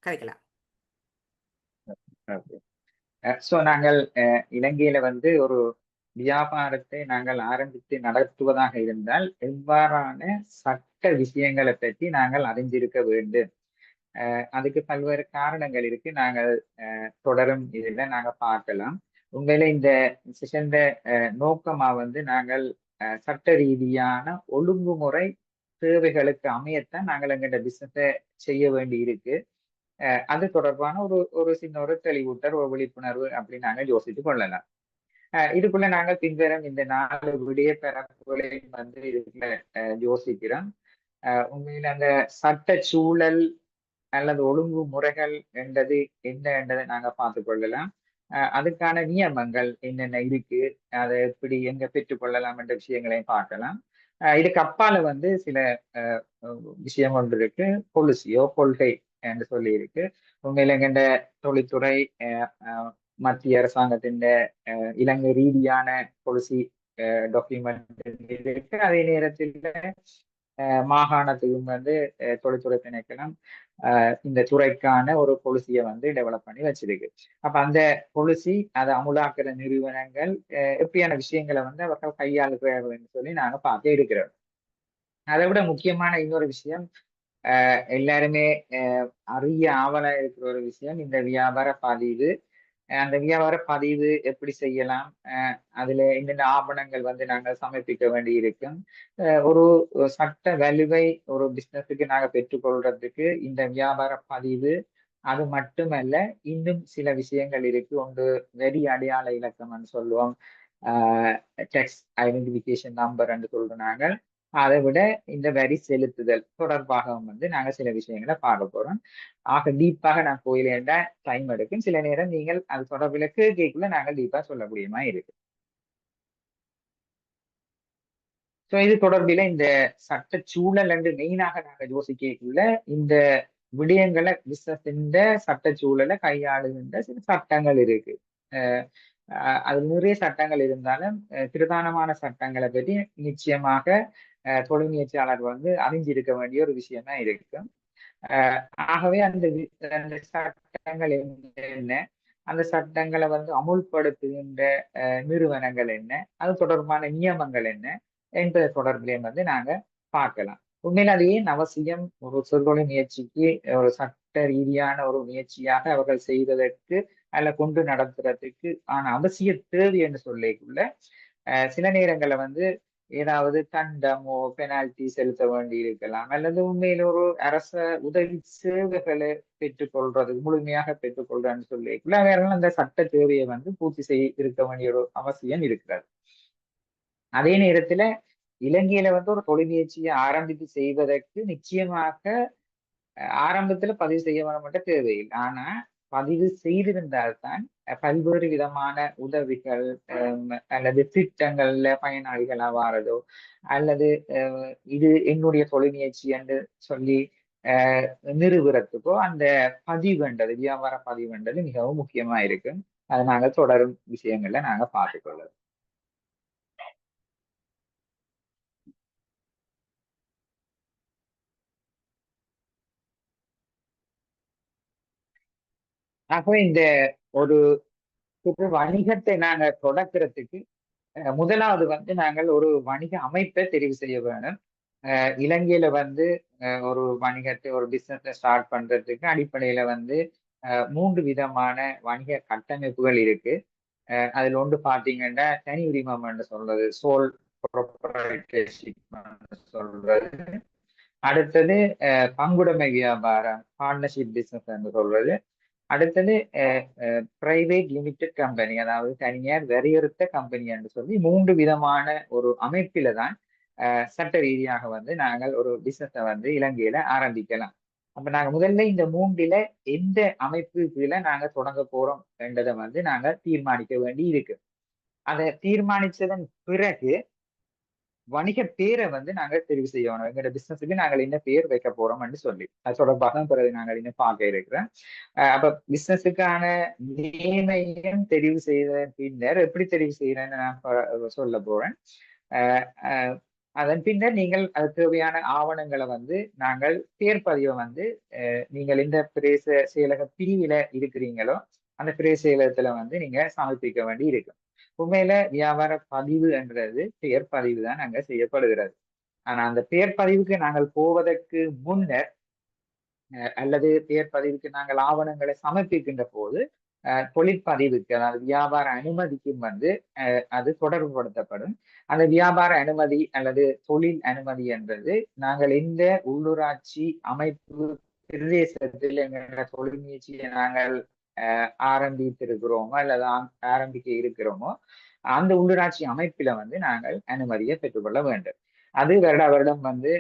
கதைக்கலாம். So நாங்கள் இலங்கையில வந்து ஒரு வியாபாரத்தை நாங்கள் ஆரம்பித்து நடத்துவதாக இருந்தால் எவ்வாறான சட்ட விஷயங்களை பற்றி நாங்கள் அறிந்திருக்க வேண்டும். அதுக்கு பல்வேறு காரணங்கள் இருக்கு. நாங்கள் தொடரும் இதுல நாங்க பார்க்கலாம். உண்மையில இந்த செஷன் நோக்கமா வந்து நாங்கள் சட்ட ரீதியான ஒழுங்குமுறை தேவைகளுக்கு அமையத்தான் நாங்கள் எங்கள்ட பிசினஸை செய்ய வேண்டி இருக்கு. அது தொடர்பான ஒரு ஒரு சின்ன ஒரு தெளிவூட்டல், ஒரு விழிப்புணர்வு அப்படின்னு நாங்கள் யோசித்து கொள்ளலாம். இதுக்குள்ள நாங்கள் பின்வரும் இந்த 4 விடிய பரப்புகளையும் வந்து இதுக்குள்ள யோசிக்கிறோம். உண்மையில அந்த சட்ட சூழல் அல்லது ஒழுங்குமுறைகள் என்றது என்ன என்றதை நாங்க பார்த்து கொள்ளலாம். அதுக்கான நியமங்கள் என்னென்ன இருக்கு, அதை எப்படி எங்க பெற்றுக்கொள்ளலாம் என்ற விஷயங்களையும் பார்க்கலாம். இதுக்கு அப்பால வந்து சில விஷயம் ஒன்று இருக்கு, பொலிசியோ கொள்கை என்று சொல்லி இருக்கு. உண்மையில எங்கண்ட தொழில்துறை மத்திய அரசாங்கத்தின் இலங்கை ரீதியான பொலிசி டாக்குமெண்ட் இருக்கு. அதே நேரத்தில் மாகாணத்துக்கும் வந்து தொழில்துறை திணைக்களம் இந்த துறைக்கான ஒரு பொலிசியை வந்து டெவலப் பண்ணி வச்சிருக்கு. அப்ப அந்த பொலிசி அதை அமுலாக்குற நிறுவனங்கள் எப்படியான விஷயங்களை வந்து அவர்கள் கையாளுகிறார்கள் சொல்லி நாங்க பார்த்து இருக்கிறோம். அதை விட முக்கியமான இன்னொரு விஷயம், எல்லாருமே அறிய ஆவலா இருக்கிற ஒரு விஷயம், இந்த வியாபார பதிவு. அந்த வியாபார பதிவு எப்படி செய்யலாம், அதுல என்னென்ன ஆவணங்கள் வந்து நாங்கள் சமர்ப்பிக்க வேண்டி இருக்கும். ஒரு சட்ட வலுவை ஒரு பிசினஸுக்கு நாங்க பெற்றுக்கொள்றதுக்கு இந்த வியாபார பதிவு அது மட்டுமல்ல, இன்னும் சில விஷயங்கள் இருக்கு. ஒன்று வரி அடையாள இலக்கம்னு சொல்லுவோம், டேக்ஸ் ஐடென்டிபிகேஷன் நம்பர் என்று சொல்றோம் நாங்கள். அதை விட இந்த வரி செலுத்துதல் தொடர்பாக வந்து நாங்க சில விஷயங்களை பார்க்க போறோம். ஆக டீப்பாக நான் போயிலேண்டா டைம் எடுக்கும். சில நேரம் நீங்கள் அது தொடர்பில் கேட்கக்குள்ள நாங்கள் டீப்பா சொல்லக்கூடியமா இருக்கு. ஸோ இது தொடர்பில இந்த சட்ட சூழல் என்று மெயினாக நாங்கள் யோசிக்கக்குள்ள இந்த விடயங்களை பிசினஸ் சட்ட சூழலை கையாளுகின்ற சில சட்டங்கள் இருக்கு. அது நிறைய சட்டங்கள் இருந்தாலும் பிரதானமான சட்டங்களை பற்றி நிச்சயமாக தொழில் முயற்சியாளர் வந்து அறிஞ்சிருக்க வேண்டிய ஒரு விஷயம் தான் இருக்கு. ஆகவே அந்த சட்டங்கள் என்ன, அந்த சட்டங்களை வந்து அமுல்படுத்துகின்ற நிறுவனங்கள் என்ன, அது தொடர்பான நியமங்கள் என்ன என்பது தொடர்பிலையும் வந்து நாங்க பார்க்கலாம். உண்மையில அது ஏன் அவசியம், ஒரு சொற்கொலை முயற்சிக்கு ஒரு சட்ட ரீதியான ஒரு முயற்சியாக அவர்கள் செய்வதற்கு அல்ல கொண்டு நடத்துறதுக்கு ஆன அவசிய தேவை என்று சொல்லிக்குள்ள சில நேரங்களை வந்து ஏதாவது தண்டமோ பெனால்டி செலுத்த வேண்டி இருக்கலாம், அல்லது உண்மையில ஒரு அரச உதவி சேவைகளை பெற்றுக்கொள்றது முழுமையாக பெற்றுக்கொள்றன்னு சொல்லிக்குள்ள அவர்கள் அந்த சட்ட தேவையை வந்து பூர்த்தி செய்ய இருக்க வேண்டிய ஒரு அவசியம் இருக்கிறது. அதே நேரத்துல இலங்கையில வந்து ஒரு தொழில் முயற்சியை ஆரம்பித்து செய்வதற்கு நிச்சயமாக ஆரம்பத்துல பதிவு செய்ய வர மட்டும் தேவையில்லை. ஆனா பதிவு செய்திருந்தால்தான் பல்வேறு விதமான உதவிகள் அல்லது திட்டங்கள்ல பயனாளிகளா வாரதோ, அல்லது இது என்னுடைய தொழில் முயற்சி என்று சொல்லி நிறுவுறதுக்கோ அந்த பதிவுன்றது, வியாபார பதிவுன்றது மிகவும் முக்கியமா இருக்கு. அதை நாங்க தொடரும் விஷயங்கள்ல நாங்க பார்த்துக்கொள்ளலாம். ஆகவே இந்த ஒரு வணிகத்தை நாங்க தொடக்கிறதுக்கு முதலாவது வந்து நாங்கள் ஒரு வணிக அமைப்பை தெரிவு செய்ய வேணும். இலங்கையில வந்து ஒரு வணிகத்தை ஒரு பிசினஸ் ஸ்டார்ட் பண்றதுக்கு அடிப்படையில வந்து 3 விதமான வணிக கட்டமைப்புகள் இருக்கு. அதுல ஒன்று பாத்தீங்கன்னா தனி உரிமம் என்று சொல்றது, சோல் ப்ரொப்ரைட்டர்ஷிப் சொல்றது. அடுத்தது பங்குடைமை வியாபாரம், பார்ட்னர்ஷிப் பிசினஸ் என்று சொல்றது. அடுத்தது பிரைவேட் லிமிடெட் கம்பெனி, அதாவது தனியார் வரையறுத்த கம்பெனி என்று சொல்லி 3 விதமான ஒரு அமைப்பில தான் சட்ட ரீதியாக வந்து நாங்கள் ஒரு பிசினஸை வந்து இலங்கையில ஆரம்பிக்கலாம். அப்ப நாங்க முதல்ல இந்த 3ல எந்த அமைப்பு கீழே நாங்க தொடங்க போறோம் என்றதை வந்து நாங்க தீர்மானிக்க வேண்டி இருக்கு. அதை தீர்மானிச்சதன் பிறகு வணிக பேரை வந்து நாங்க தெரிவு செய்யணும். எங்களோட பிசினஸுக்கு நாங்கள் என்ன பேர் வைக்க போறோம்னு சொல்லி அது தொடர்பாக பிறகு நாங்கள் இன்னும் பார்க்க இருக்கிறேன். அப்ப பிசினஸுக்கான நேமையும் தெரிவு செய்த பின்னர் எப்படி தெரிவு செய்யறேன்னு நான் சொல்ல போறேன். அதன் பின்னர் நீங்கள் அது தேவையான ஆவணங்களை வந்து நாங்கள் பேர் பதிவை வந்து நீங்கள் எந்த பிரதேச செயலக பிரிவில இருக்கிறீங்களோ அந்த பிரதேச செயலகத்துல வந்து நீங்க சமர்ப்பிக்க வேண்டி இருக்கும். உண்மையில வியாபார பதிவு என்றது பெயர் பதிவு தான் அங்க செய்யப்படுகிறது. ஆனா அந்த பெயர் பதிவுக்கு நாங்கள் போவதற்கு முன்னர் அல்லது பெயர் பதிவுக்கு நாங்கள் ஆவணங்களை சமர்ப்பிக்கின்ற போது தொழிற்பதிவுக்கு அதாவது வியாபார அனுமதிக்கும் வந்து அது தொடர்புபடுத்தப்படும். அந்த வியாபார அனுமதி அல்லது தொழில் அனுமதி என்பது நாங்கள் எந்த உள்ளூராட்சி அமைப்பு பிரதேசத்தில் எங்களோட தொழில் முயற்சியை நாங்கள் ஆரம்பித்திருக்கிறோமோ அல்லது ஆரம்பிக்க இருக்கிறோமோ அந்த உள்ளூராட்சி அமைப்பில வந்து நாங்கள் அனுமதியை பெற்றுக்கொள்ள வேண்டும். அது வருட வருடம் வந்து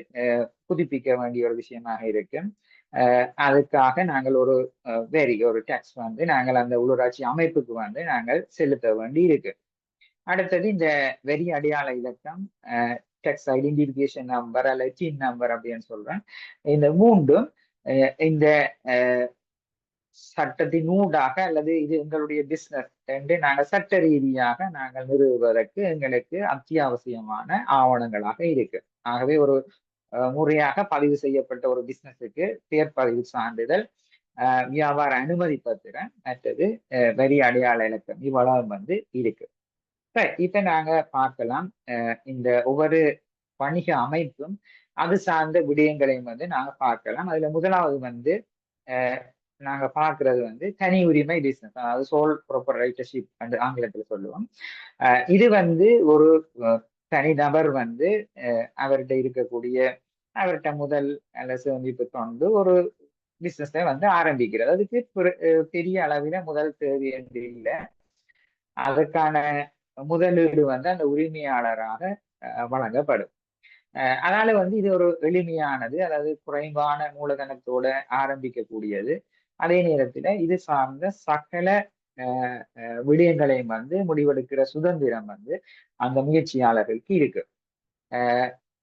புதுப்பிக்க வேண்டிய ஒரு விஷயமாக இருக்கும். அதுக்காக நாங்கள் ஒரு ஒரு டேக்ஸ் வந்து நாங்கள் அந்த உள்ளூராட்சி அமைப்புக்கு வந்து நாங்கள் செலுத்த வேண்டி இருக்கு. அடுத்தது இந்த வரி அடையாள இலக்கம், டேக்ஸ் ஐடென்டிபிகேஷன் நம்பர் அல்லது டின் நம்பர் அப்படின்னு சொல்றேன். இந்த மூன்றும் இந்த சட்டத்தின் ஊடாக அல்லது இது எங்களுடைய பிசினஸ் என்று நாங்கள் சட்ட ரீதியாக நாங்கள் நிறுவுவதற்கு எங்களுக்கு அத்தியாவசியமான ஆவணங்களாக இருக்கு. ஆகவே ஒரு முறையாக பதிவு செய்யப்பட்ட ஒரு பிசினஸுக்கு பெயர் பதிவு சான்றிதழ், வியாபார அனுமதி பத்திரம், மற்றது வரி அடையாள இலக்கம் இவ்வளவு வந்து இருக்கு. இப்ப நாங்க பார்க்கலாம் இந்த ஒவ்வொரு வணிக அமைப்பும் அது சார்ந்த விடயங்களையும் வந்து நாங்க பார்க்கலாம். அதுல முதலாவது வந்து நாங்க பார்க்கறது வந்து தனி உரிமை பிசினஸ், அதாவது சோல் ப்ரொப்ரைட்டர்ஷிப் என்று ஆங்கிலத்தில் சொல்லுவோம். இது வந்து ஒரு தனிநபர் வந்து அவர்கிட்ட இருக்கக்கூடிய அவர்கிட்ட முதல் அல்ல சேமிப்பு கொண்டு ஒரு பிசினஸை வந்து ஆரம்பிக்கிறது. அதுக்கு பெரிய அளவில முதல் தேவை என்று இல்லை. அதுக்கான முதலீடு வந்து அந்த உரிமையாளராக வழங்கப்படும். அதனால வந்து இது ஒரு எளிமையானது, அதாவது குறைவான மூலதனத்தோட ஆரம்பிக்கக்கூடியது. அதே நேரத்துல இது சார்ந்த சகல விடயங்களையும் வந்து முடிவெடுக்கிற சுதந்திரம் வந்து அந்த முயற்சியாளர்களுக்கு இருக்கு.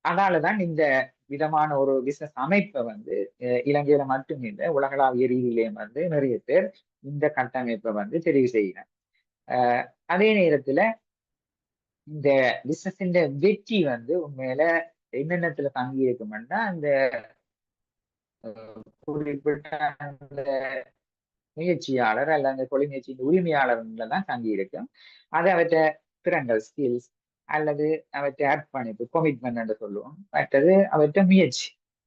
அதனாலதான் இந்த விதமான ஒரு பிசினஸ் அமைப்பை வந்து இலங்கையில மட்டுமில்லை உலகளாவிய ரீதியிலேயும் வந்து நிறைய பேர் இந்த கட்டமைப்பை வந்து தெரிவு செய்யணும். அதே நேரத்துல இந்த பிசினஸின் வெற்றி வந்து உண்மையில என்னென்னத்துல தங்கி இருக்குமென்னா அந்த குறிப்பிட்ட அந்த முயற்சியாளர் அல்ல அந்த தொழில் முயற்சியின் உரிமையாளர்ல தான் தங்கி இருக்கும். அது அவற்றை திறன்கள், ஸ்கில்ஸ் அல்லது அவற்றை அர்ப்பணிப்பு, கமிட்மெண்ட் என்று சொல்லுவோம். மற்றது அவற்றை முயற்சி,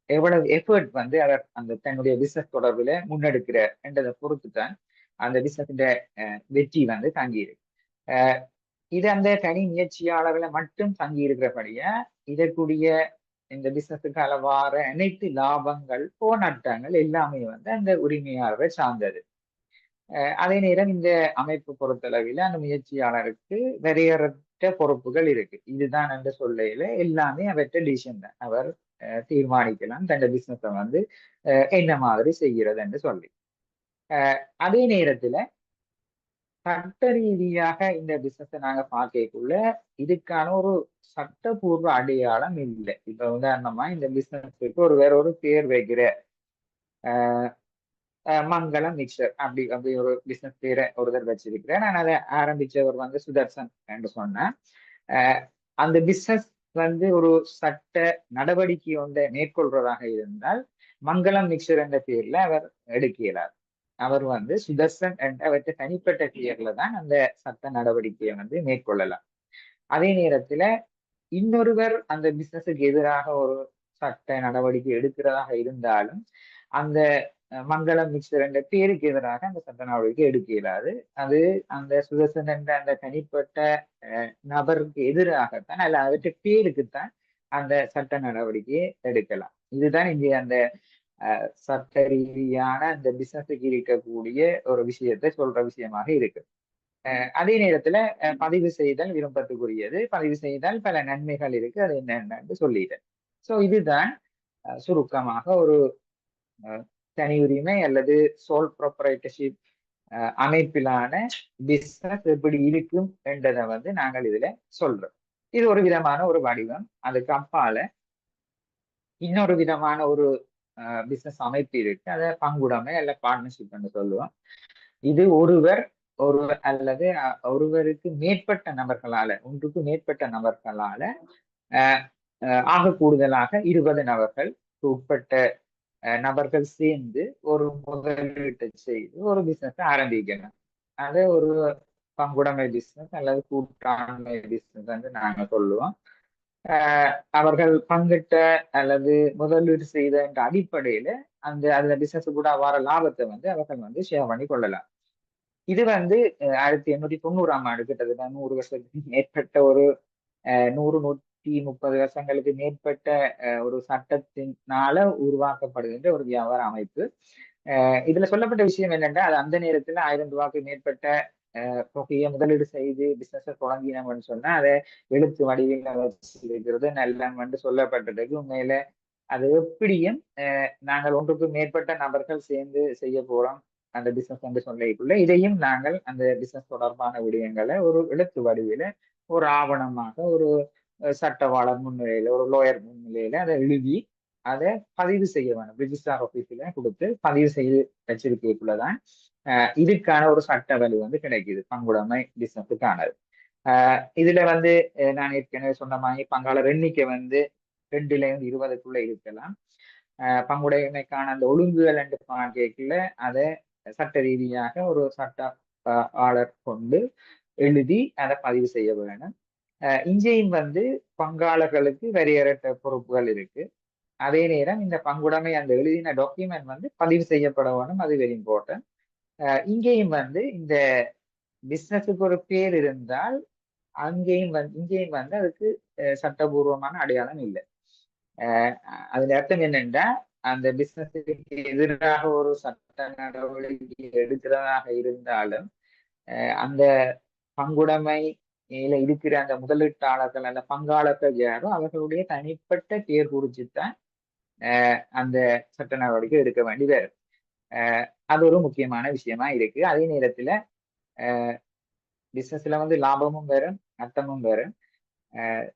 எவ்வளவு எஃபர்ட் வந்து அவர் அந்த தன்னுடைய பிசினஸ் தொடர்பில் முன்னெடுக்கிற என்றதை பொறுத்து தான் அந்த பிசினஸ் வெற்றி வந்து தங்கி இருக்கு. இது அந்த தனி முயற்சியாளர்களை மட்டும் தங்கி இருக்கிறபடியா இதற்குரிய இந்த பிசினஸுக்கு அளவார அனைத்து லாபங்கள் போராட்டங்கள் எல்லாமே வந்து அந்த உரிமையாளரை சார்ந்தது. அதே நேரம் இந்த அமைப்பு பொறுத்தளவில் அந்த முயற்சியாளருக்கு வரையறுத்த பொறுப்புகள் இருக்கு. இதுதான் என்று சொல்லையில எல்லாமே அவற்றை டிசிஷன் தான். அவர் தீர்மானிக்கலாம் தன் பிசினஸை வந்து என்ன மாதிரி செய்கிறது என்று சொல்லி. அதே நேரத்துல சட்ட ரீதியாக இந்த பிசினஸை நாங்க பார்க்கக்குள்ள இதுக்கான ஒரு சட்டபூர்வ அடையாளம் இல்லை. இப்ப உதாரணமா இந்த பிசினஸுக்கு வேற ஒரு பேர் வைக்கிற மங்களம் மிக்சர் அப்படி அப்படி ஒரு பிசினஸ் பேரை ஒருத்தர் வச்சிருக்கிறேன். நான் அதை ஆரம்பிச்சவர் வந்து சுதர்சன் என்று சொன்னேன். அந்த பிசினஸ் வந்து ஒரு சட்ட நடவடிக்கை ஒன்றை மேற்கொள்றதாக இருந்தால் மங்களம் மிக்சர் என்ற பேர்ல அவர் எடுக்கிறார். அவர் வந்து சுதர்சன் என்ற அவற்றை தனிப்பட்ட பெயர்ல தான் அந்த சட்ட நடவடிக்கையை வந்து மேற்கொள்ளலாம். அதே நேரத்துல இன்னொருவர் அந்த பிசினஸுக்கு எதிராக ஒரு சட்ட நடவடிக்கை எடுக்கிறதாக இருந்தாலும் அந்த மங்களம் மிக்சர் என்ற பேருக்கு எதிராக அந்த சட்ட நடவடிக்கை எடுக்க இயலாது. அது அந்த சுதர்சன் என்ற அந்த தனிப்பட்ட நபருக்கு எதிராகத்தான் அல்ல அவற்றை பேருக்குத்தான் அந்த சட்ட நடவடிக்கையை எடுக்கலாம். இதுதான் இங்கே அந்த சட்ட ரீதியான அந்த பிசினஸுக்கு இருக்கக்கூடிய ஒரு விஷயத்தை சொல்ற விஷயமாக இருக்கு. அதே நேரத்துல பதிவு செய்தல் விருப்பத்துக்குரியது. பதிவு செய்தால் பல நன்மைகள் இருக்கு. அது என்னன்னு சொல்லிட்டேன். சோ இதுதான் சுருக்கமாக ஒரு தனி உரிமை அல்லது சோல் ப்ரொப்ரைட்டர்ஷிப் அமைப்பிலான பிசினஸ் எப்படி இருக்கும் என்றதை வந்து நாங்கள் இதுல சொல்றோம். இது ஒரு விதமான ஒரு வடிவம். அதுக்கு அப்பால இன்னொரு விதமான ஒரு பிசினஸ் அமைப்பு இருக்கு. அதை பங்குடைமை அல்ல பார்ட்னர்ஷிப் சொல்லுவோம். இது ஒருவர் அல்லது ஒருவருக்கு மேற்பட்ட நபர்களால ஒன்றுக்கு மேற்பட்ட நபர்களால ஆக கூடுதலாக 20 நபர்கள் உட்பட்ட நபர்கள் சேர்ந்து ஒரு முதலீட்டை செய்து ஒரு பிசினஸ் ஆரம்பிக்கணும். அது ஒரு பங்குடைமை பிசினஸ் அல்லது கூட்டாண்மை பிசினஸ் என்று நாங்க சொல்லுவோம். அவர்கள் பங்கிட்ட அல்லது முதலீடு செய்த என்ற அடிப்படையில அந்த பிசினஸ் கூட வர லாபத்தை அவர்கள் ஷேர் பண்ணி கொள்ளலாம். இது 1890ஆம் ஆண்டு, கிட்டத்தட்ட 100 வருஷத்துக்கு மேற்பட்ட ஒரு 100-130 வருஷங்களுக்கு மேற்பட்ட ஒரு சட்டத்தினால உருவாக்கப்படுகின்ற ஒரு வியாபார அமைப்பு. இதுல சொல்லப்பட்ட விஷயம் என்னன்னா, அது அந்த நேரத்துல 1000 ரூபாய்க்கு மேற்பட்ட தொகையை முதலீடு செய்து பிசினஸ் தொடங்கினோம்னு சொன்னா அதை எழுத்து வடிவில் வச்சிருக்கிறது நல்லன்னு சொல்லப்பட்டதுக்கு உண்மையில அது எப்படியும் நாங்கள் ஒன்றுக்கு மேற்பட்ட நபர்கள் சேர்ந்து செய்ய போறோம் அந்த பிசினஸ் என்று சொல்லிக்குள்ள இதையும் நாங்கள் அந்த பிசினஸ் தொடர்பான விடயங்களை ஒரு எழுத்து வடிவில ஒரு ஆவணமாக ஒரு சட்டவாளர் முன்னிலையில ஒரு லோயர் முன்னிலையில அதை எழுதி அதை பதிவு செய்ய வேணும். ரிஜிஸ்டார் ஆபீஸ்ல கொடுத்து பதிவு செய்து வச்சிருக்கக்குள்ளதான் இதுக்கான ஒரு சட்ட வலு கிடைக்குது பங்குடைமை பிசினஸுக்கானது. இதுல நான் ஏற்கனவே சொன்ன மாதிரி பங்காளர் எண்ணிக்கை 2ல இருந்து 20க்குள்ள இருக்கலாம். பங்குடைமைக்கான அந்த ஒழுங்குகள் என்று கேட்கல அதை சட்ட ரீதியாக ஒரு சட்ட ஆளர் கொண்டு எழுதி அதை பதிவு செய்ய வேணும். இங்கேயும் பங்காளர்களுக்கு வரையறுத்த பொறுப்புகள் இருக்கு. அதே நேரம் இந்த பங்குடைமை அந்த எழுதின டாக்குமெண்ட் பதிவு செய்யப்பட வேணும். அது வெரி இம்பார்ட்டன்ட். இங்கேயும் இந்த பிசினஸுக்கு ஒரு பேர் இருந்தால் இங்கேயும் அதுக்கு சட்டபூர்வமான அடையாளம் இல்லை. அதுல அர்த்தம் என்னென்றா அந்த பிசினஸுக்கு எதிராக ஒரு சட்ட நடவடிக்கை எடுக்கிறதாக இருந்தாலும் அந்த பங்குடைமை இருக்கிற அந்த முதலீட்டாளர்கள் அந்த பங்காளர்கள் யாரோ அவர்களுடைய தனிப்பட்ட பேர் குறிச்சுத்தான் அந்த சட்ட நடவடிக்கை எடுக்க வேண்டி வரும். அது ஒரு முக்கியமான விஷயமா இருக்கு. அதே நேரத்துல பிசினஸ்ல லாபமும் வரும் நட்டமும் வரும்.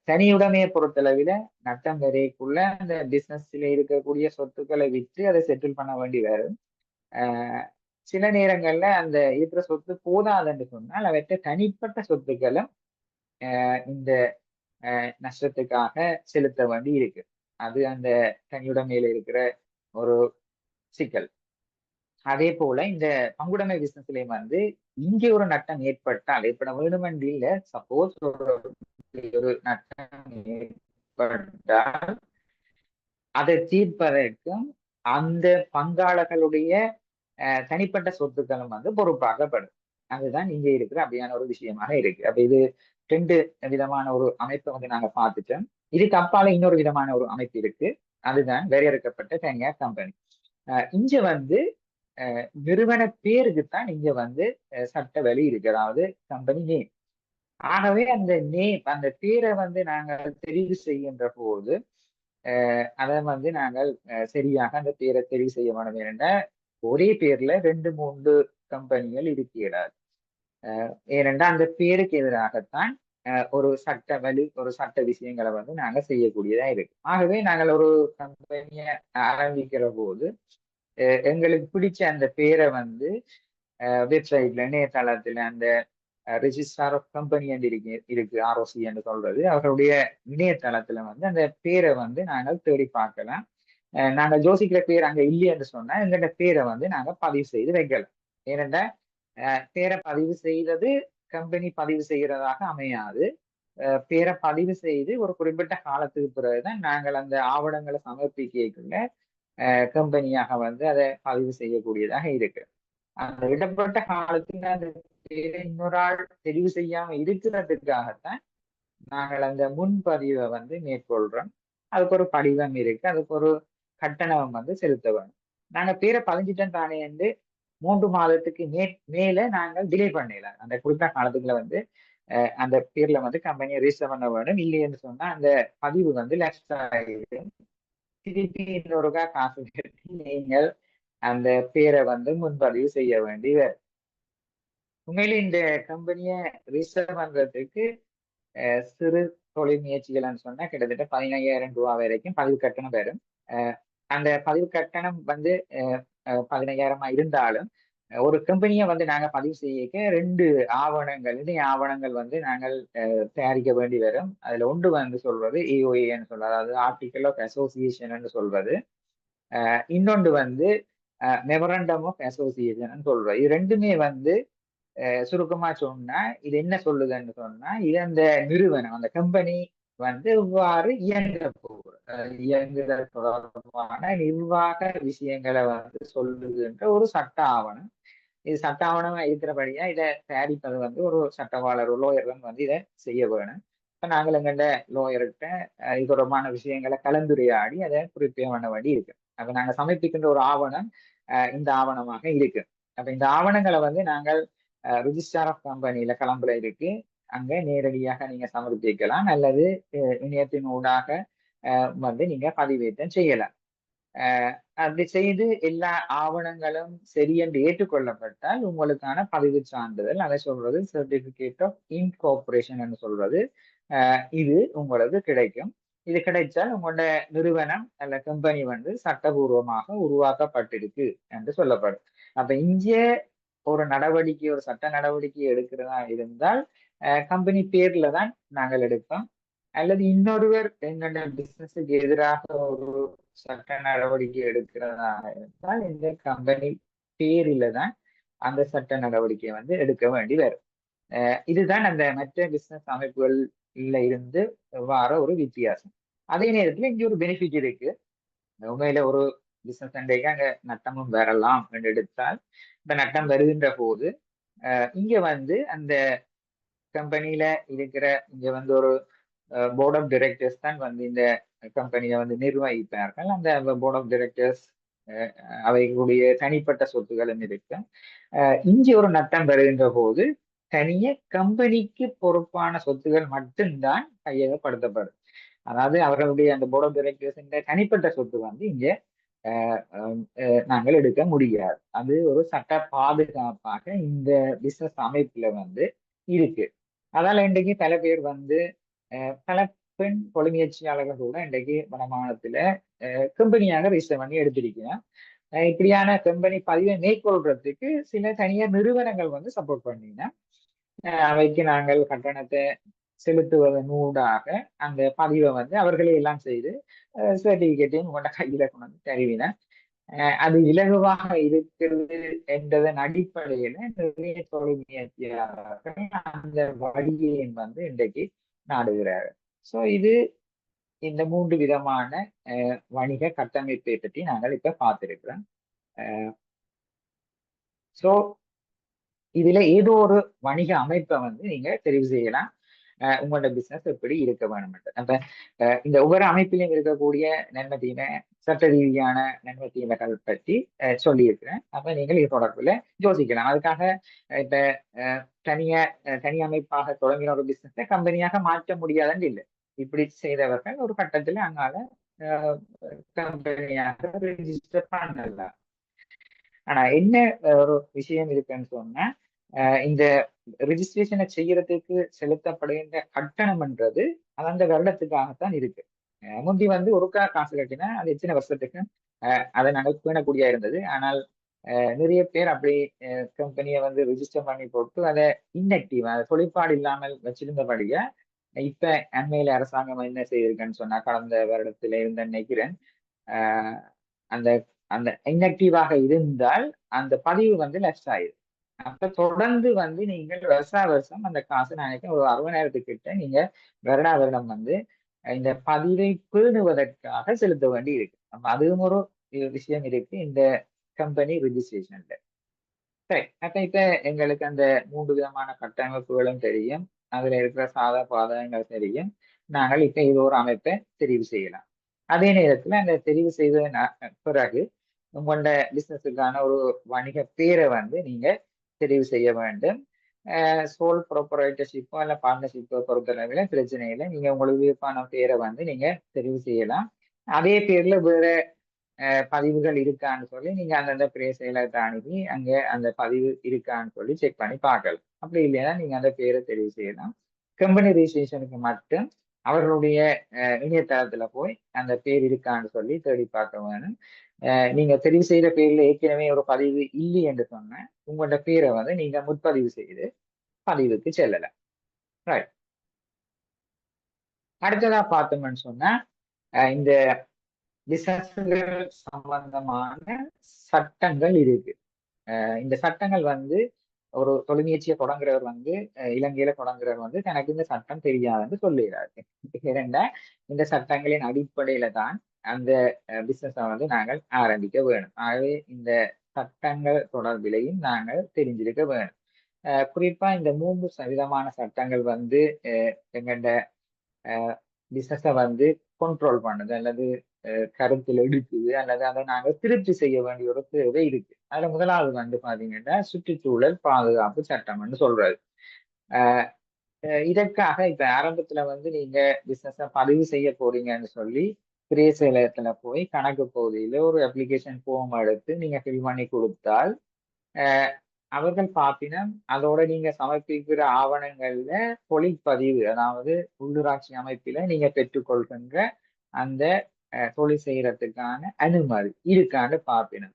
தனியுடைமையை பொறுத்தளவில நட்டம் வரைக்குள்ள அந்த பிசினஸ்ல இருக்கக்கூடிய சொத்துக்களை விற்று அதை செட்டில் பண்ண வேண்டி வரும். சில நேரங்கள்ல அந்த இருக்கிற சொத்து போதாதுன்னு சொன்னால் அவற்றை தனிப்பட்ட சொத்துக்களும் இந்த நஷ்டத்துக்காக செலுத்த வேண்டி இருக்கு. அது அந்த தனியுடைமையில இருக்கிற ஒரு சிக்கல். அதே போல இந்த பங்குடைமை பிசினஸ்லயும் இங்கே ஒரு நட்டம் ஏற்பட்டால் ஏற்பட வேணுமென்று இல்லை, சப்போஸ் ஒரு நட்டம் ஏற்பட்டால் அதை தீர்ப்பதற்கும் அந்த பங்காளர்களுடைய தனிப்பட்ட சொத்துக்களும் பொறுப்பாகப்படும். அதுதான் இங்கே இருக்கிற அப்படியான ஒரு விஷயமாக இருக்கு. அப்ப இது 2 விதமான ஒரு அமைப்பை நாங்க பார்த்துட்டோம். இதுக்கு அப்பால இன்னொரு விதமான ஒரு அமைப்பு இருக்கு. அதுதான் வரையறுக்கப்பட்ட தனியார் கம்பெனி. இங்க நிறுவன பேருக்குத்தான் இங்க சட்ட வழி இருக்கு, அதாவது கம்பெனி நேம். ஆகவே அந்த நேம் அந்த பேரை நாங்கள் தெரிவு செய்கின்ற போது அதை நாங்கள் சரியாக அந்த பேரை தெரிவு செய்ய வேண்டும். ஏனென்றா ஒரே பேர்ல 2-3 கம்பெனிகள் இருக்கிறார். ஏனென்றா அந்த பேருக்கு எதிராகத்தான் ஒரு சட்ட வழி ஒரு சட்ட விஷயங்களை நாங்க செய்யக்கூடியதா இருக்கு. ஆகவே நாங்கள் ஒரு கம்பெனியை ஆரம்பிக்கிற போது எங்களுக்கு பிடிச்ச அந்த பேரை வெப்சைட்ல இணையதளத்துல அந்த ரெஜிஸ்டார் ஆஃப் கம்பெனி என்று இருக்கு ROC என்று சொல்றது. அவர்களுடைய இணையதளத்துல அந்த பேரை நாங்கள் தேடி பார்க்கலாம். நாங்கள் யோசிக்கிற பேர் அங்க இல்லை என்று சொன்னா எங்கள்ட பேரை நாங்க பதிவு செய்து வைக்கலாம். ஏனென்றா பேரை பதிவு செய்தது கம்பெனி பதிவு செய்கிறதாக அமையாது. பேரை பதிவு செய்து ஒரு குறிப்பிட்ட காலத்துக்கு பிறகுதான் நாங்கள் அந்த ஆவணங்களை சமர்ப்பிக்கக்குள்ள கம்பெனியாக அதை பதிவு செய்யக்கூடியதாக இருக்கு. அந்த இடப்பட்ட காலத்துல அந்த பேரை இன்னொரு ஆள் தெரிவு செய்யாம இருக்கிறதுக்காகத்தான் நாங்கள் அந்த முன்பதிவை மேற்கொள்றோம். அதுக்கு ஒரு படிவம் இருக்கு, அதுக்கு ஒரு கட்டணம் செலுத்த வேணும். நாங்க பேரை பதிஞ்சிட்டோம் தானே என்று 3 மாதத்துக்கு மேல நாங்கள் டிலே பண்ணலாம். அந்த குறிப்பிட்ட காலத்துக்குள்ள அந்த பேர்ல கம்பெனியை ரெஜிஸ்டர் பண்ண வேணும். இல்லைன்னு சொன்னா அந்த பதிவு லெஃப்ட் ஆகிடும். திருப்பி இன்னொருக்கா காசு கட்டி நீங்கள் அந்த பேரை முன்பதிவு செய்ய வேண்டி வரும். உண்மையில இந்த கம்பெனியை ரிஜிஸ்டர் பண்றதுக்கு சிறு தொழில் முயற்சிகள்னு சொன்னா கிட்டத்தட்ட 15,000 ரூபாய் வரைக்கும் பதிவு கட்டணம் வரும். அந்த பதிவு கட்டணம் 15,000 இருந்தாலும் ஒரு கம்பெனியை வந்து நாங்க பதிவு செய்ய ரெண்டு ஆவணங்கள், இணை ஆவணங்கள் வந்து நாங்கள் தயாரிக்க வேண்டி வரும். அதுல ஒன்று வந்து சொல்றது ஏஓஏன்னு சொல்றது, அதாவது ஆர்டிகல் ஆஃப் அசோசியேஷன் சொல்றது. இன்னொன்று வந்து மெமரண்டம் ஆஃப் அசோசியேஷன் சொல்றது. இது ரெண்டுமே வந்து சுருக்கமா சொன்னா இது என்ன சொல்லுதுன்னு சொன்னா, இது அந்த நிறுவனம், அந்த கம்பெனி வந்து இவ்வாறு இயங்க போகுது, இயங்குதல் தொடர்பான நிர்வாக விஷயங்களை வந்து சொல்லுதுன்ற ஒரு சட்ட ஆவணம். இது சட்ட ஆவணமா இருக்கிறபடியா இதை தயாரிப்பது வந்து ஒரு சட்டவாளர், ஒரு லோயர் வந்து இதை செய்ய வேணும். இப்ப நாங்கள் எங்கள்ட லோயர்கிட்ட இது தொடர்பான விஷயங்களை கலந்துரையாடி அதை குறிப்பே பண்ண வேண்டி இருக்கு. அப்ப நாங்க சமர்ப்பிக்கின்ற ஒரு ஆவணம் இந்த ஆவணமாக இருக்கு. அப்ப இந்த ஆவணங்களை வந்து நாங்கள் ரிஜிஸ்டார் ஆஃப் கம்பெனியில கலம்புல இருக்கு, அங்க நேரடியாக நீங்க சமர்ப்பிக்கலாம், அல்லது இணையத்தின் ஊடாக வந்து நீங்க பதிவேற்றம் செய்யலாம். அப்படி செய்து எல்லா ஆவணங்களும் சரியென்று ஏற்றுக்கொள்ளப்பட்டால் உங்களுக்கான பதிவு சான்றிதழ், அதை சொல்றது சர்டிபிகேட் ஆஃப் இன்கார்பரேஷன் சொல்றது, இது உங்களுக்கு கிடைக்கும். இது கிடைச்சால் உங்களோட நிறுவனம் அல்ல கம்பெனி வந்து சட்டபூர்வமாக உருவாக்கப்பட்டிருக்கு என்று சொல்லப்படும். அப்ப இங்கே ஒரு நடவடிக்கை, ஒரு சட்ட நடவடிக்கை எடுக்கிறதா இருந்தால் கம்பெனி பேர்ல தான் நாங்கள் எடுப்போம். அல்லது இன்னொருவர் எங்களோட பிசினஸுக்கு எதிராக ஒரு சட்ட நடவடிக்கை எடுக்கிறதாக இருந்தால் இந்த கம்பெனி பேரில தான் அந்த சட்ட நடவடிக்கையை வந்து எடுக்க வேண்டி வரும். இதுதான் அந்த மற்ற பிசினஸ் அமைப்புகள்ல இருந்து வார ஒரு வித்தியாசம். அதே நேரத்துல இங்க ஒரு பெனிஃபிட் இருக்கு. உண்மையில ஒரு பிசினஸ் அண்டைக்கு அங்க நட்டமும் வரலாம் என்று எடுத்தால், இந்த நட்டம் வருகின்ற போது இங்க வந்து அந்த கம்பெனியில இருக்கிற இங்க வந்து ஒரு போர்ட் ஆஃப் டைரக்டர்ஸ் தான் வந்து இந்த கம்பெனியை வந்து நிர்வகிப்பார்கள். அந்த போர்ட் ஆஃப் டைரக்டர்ஸ் அவைகளுடைய தனிப்பட்ட சொத்துக்களும் இருக்கு. இங்கே ஒரு நட்டம் வருகின்ற போது தனிய கம்பெனிக்கு பொறுப்பான சொத்துகள் மட்டும்தான் கையகப்படுத்தப்படும். அதாவது அவர்களுடைய அந்த போர்ட் ஆஃப் டைரக்டர்ஸ் தனிப்பட்ட சொத்து வந்து இங்கே நாங்கள் எடுக்க முடியாது. அது ஒரு சட்ட பாதுகாப்பாக இந்த பிசினஸ் அமைப்புல வந்து இருக்கு. அதால இன்றைக்கு பல பேர் வந்து பல பெண் கொலை முயற்சியாளர்கள் கூட இன்றைக்கு வடமாநிலத்துல கம்பெனியாக ரிஜிஸ்டர் பண்ணி எடுத்திருக்கிறேன். இப்படியான கம்பெனி பதிவை மேற்கொள்றதுக்கு சில தனியார் நிறுவனங்கள் வந்து சப்போர்ட் பண்ணினா அவைக்கு நாங்கள் கட்டணத்தை செலுத்துவதன் ஊடாக அந்த பதிவை வந்து அவர்களே எல்லாம் செய்து சர்டிபிகேட்டையும் உங்களோட கையில கொண்டு வந்து தருவினா அது இலகுவாக இருக்கிறது என்றதன் அடிப்படையில நிறைய தொழில் முயற்சியாளர்கள் அந்த வழியை வந்து இன்றைக்கு நாடுகிறார். ஸோ இது இந்த மூன்று விதமான வணிக கட்டமைப்பை பற்றி நாங்கள் இப்ப பார்த்திருக்கிறோம். ஸோ இதுல ஏதோ ஒரு வணிக அமைப்பை வந்து நீங்க தெரிவு செய்யலாம். உங்களோட பிசினஸ் எப்படி இருக்க வேணும். அப்ப இந்த ஒவ்வொரு அமைப்பிலும் இருக்கக்கூடிய நன்மை தீமை, சட்ட ரீதியான நன்மை தீமைகள் பற்றி சொல்லியிருக்கிறேன். அப்ப நீங்கள் இது தொடர்புல யோசிக்கலாம். அதுக்காக இப்ப தனி அமைப்பாக தொடங்கின ஒரு பிசினஸை கம்பெனியாக மாற்ற முடியாதுன்னு இல்லை. இப்படி செய்தவர்கள் ஒரு கட்டத்துல அங்கால கம்பெனியாக ரெஜிஸ்டர் பண்ணலாம். ஆனா என்ன ஒரு விஷயம் இருக்குன்னு சொன்னா, இந்த ரிஜிஸ்ட்ரேஷனை செய்யறதுக்கு செலுத்தப்படுகின்ற கட்டணம்ன்றது அது அந்த வருடத்துக்காகத்தான் இருக்கு. முந்தி வந்து ஒருக்கா காசு கட்டினா அது எத்தனை வருஷத்துக்கு அதை நாங்கள் பேணக்கூடியா இருந்தது. ஆனால் நிறைய பேர் அப்படி கம்பெனியை வந்து ரிஜிஸ்டர் பண்ணி போட்டு அதை இன்ஆக்டிவ், அதை தொழிற்பாடு இல்லாமல் வச்சிருந்தபடியா இப்ப அண்மையில அரசாங்கம் என்ன செய்திருக்குன்னு சொன்னா, கடந்த வருடத்துல இருந்த நினைக்கிறேன், அந்த அந்த இன்ஆக்டிவாக இருந்தால் அந்த பதிவு வந்து லெஸ் ஆயிடும். அப்ப தொடர்ந்து வந்து நீங்கள் வருஷம் அந்த காசு நினைக்கிறேன் ஒரு 60,000 கிட்ட நீங்க வருடம் வந்து இந்த பதிவை பேணுவதற்காக செலுத்த வேண்டி இருக்கு. அப்ப அதுவும் ஒரு விஷயம் இருக்கு இந்த கம்பெனி ரிஜிஸ்ட்ரேஷன்ல. சரி, அப்ப இப்ப எங்களுக்கு அந்த 3 விதமான கட்டமைப்புகளும் தெரியும், அதுல இருக்கிற சாதா பாதகங்கள் தெரியும். நாங்கள் இப்ப இது ஒரு அமைப்பை தெரிவு செய்யலாம். அதே நேரத்துல அந்த தெரிவு செய்த பிறகு உங்களோட பிசினஸுக்கான ஒரு வணிக பேரை வந்து நீங்க தெரிவு செய்ய வேண்டும். சோல் ப்ரொப்ரைட்டர்ஷிப்போ இல்ல பார்ட்னர்ஷிப்போ பொறுத்தளவுல பிரச்சனை இல்லை. நீங்க உங்களுக்கு விருப்பான பேரை வந்து நீங்க தெரிவு செய்யலாம். அதே பேர்ல வேற பதிவுகள் இருக்கான்னு சொல்லி நீங்க அந்தந்த பிரிய செயலகத்தை அணுகி அங்க அந்த பதிவு இருக்கான்னு சொல்லி செக் பண்ணி பார்க்கலாம். அப்படி இல்லைன்னா நீங்க அந்த பேரை தெரிவு செய்யலாம். கம்பெனி ரிஜிஸ்ட்ரேஷனுக்கு மட்டும் அவர்களுடைய இணையதளத்துல போய் அந்த பேர் இருக்கான்னு சொல்லி தேடி பார்க்க வேணும். நீங்க தெரிவு செய்த பேர்ல ஏற்கனவே ஒரு பதிவு இல்லை என்று சொன்ன உங்களோட பேரை வந்து நீங்க முற்பதிவு செய்து பதிவுக்கு செல்லலாம். ரைட். அடுத்ததா பார்த்தோம்னு சொன்னா இந்த பிசினஸ்கள் சம்பந்தமான சட்டங்கள் இருக்கு. இந்த சட்டங்கள் வந்து ஒரு தொழிற்முயற்சியை தொடங்குறவர் வந்து இலங்கையில தொடங்குறவர் வந்து தனக்கு இந்த சட்டம் தெரியாதுன்னு சொல்லுகிறாரு. இரண்டா இந்த சட்டங்களின் அடிப்படையில தான் அந்த பிசினஸை வந்து நாங்கள் ஆரம்பிக்க வேணும். ஆகவே இந்த சட்டங்கள் தொடர்பிலையும் நாங்கள் தெரிஞ்சிருக்க வேணும். குறிப்பா இந்த 3 விதமான சட்டங்கள் வந்து எங்கள்ட பிசினஸை வந்து கண்ட்ரோல் பண்ணுது அல்லது கருத்தில் எடுக்குது அல்லது அதை நாங்கள் திருப்தி செய்ய வேண்டிய ஒரு தேவை இருக்கு. அதுல முதலாவது வந்து பாத்தீங்கன்னா சுற்றுச்சூழல் பாதுகாப்பு சட்டம்னு சொல்றது. அஹ் இதற்காக இப்ப ஆரம்பத்துல வந்து நீங்க பிசினஸ பதிவு செய்ய போறீங்கன்னு சொல்லி திரையசேலத்துல போய் கணக்கு பகுதியில ஒரு அப்ளிகேஷன் ஃபார்ம் எடுத்து நீங்க ஃபில் பண்ணி கொடுத்தால் அஹ் அவர்கள் பார்த்தினா அதோட நீங்க சமர்ப்பிக்கிற ஆவணங்கள்ல தொழிற்பதிவு, அதாவது உள்ளூராட்சி அமைப்பில நீங்க பெற்றுக்கொள்கின்ற அந்த தொழில் செய்யறதுக்கான அனுமதி இருக்கான்னு பார்ப்பினும்.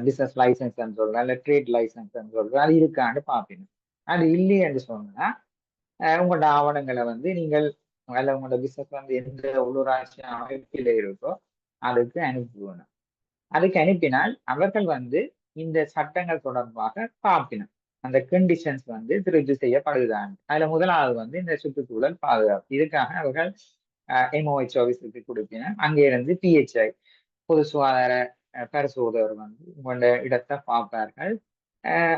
பிசினஸ் லைசன்ஸ் சொல்றோம் இல்ல ட்ரேட் லைசன்ஸ் சொல்றோம், அது இருக்கான்னு பார்ப்பினும். அது இல்லை என்று சொன்னா உங்களோட ஆவணங்களை வந்து நீங்கள் அல்ல உங்களோட பிசினஸ் வந்து எந்த உள்ளூராட்சி அமைப்பில இருக்கோ அதுக்கு அனுப்புவேணும். அதுக்கு அனுப்பினால் அவர்கள் வந்து இந்த சட்டங்கள் தொடர்பாக பார்க்கணும். அந்த கண்டிஷன்ஸ் வந்து திருப்தி செய்யப்படுதான். அதுல முதலாவது வந்து இந்த சுற்றுச்சூழல் பாதுகாப்பு. இதுக்காக அவர்கள் எம்ஓஹெச் ஆஃபீஸுக்கு கொடுப்பினர். அங்கே இருந்து பிஹெச்ஐ பொது சுகாதார பரிசோதகர் வந்து உங்களோட இடத்தை பார்ப்பார்கள்.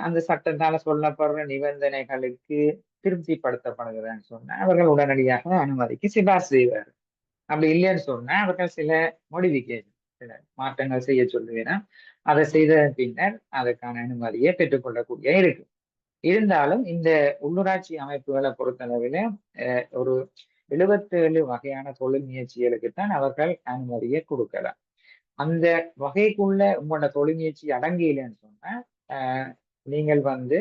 அந்த சட்டத்தால சொல்லப்படுற நிபந்தனைகளுக்கு திருப்திப்படுத்தப்படுகிறதுன்னு சொன்னா அவர்கள் உடனடியாக அனுமதிக்கு சிபாரிசு செய்வார். அப்படி இல்லைன்னு சொன்னா அவர்கள் சில மோடிஃபிகேஷன், சில மாற்றங்கள் செய்ய சொல்லுவேன். அதை செய்த பின்னர் அதற்கான அனுமதியை பெற்றுக்கொள்ளக்கூடிய இருக்கு. இருந்தாலும் இந்த உள்ளூராட்சி அமைப்புகளை பொறுத்தளவில் ஒரு 77 வகையான தொழில் முயற்சிகளுக்குத்தான் அவர்கள் அனுமதியை கொடுக்கலாம். அந்த வகைக்குள்ள உங்களோட தொழில் முயற்சி அடங்கியில்லைன்னு சொன்னா நீங்கள் வந்து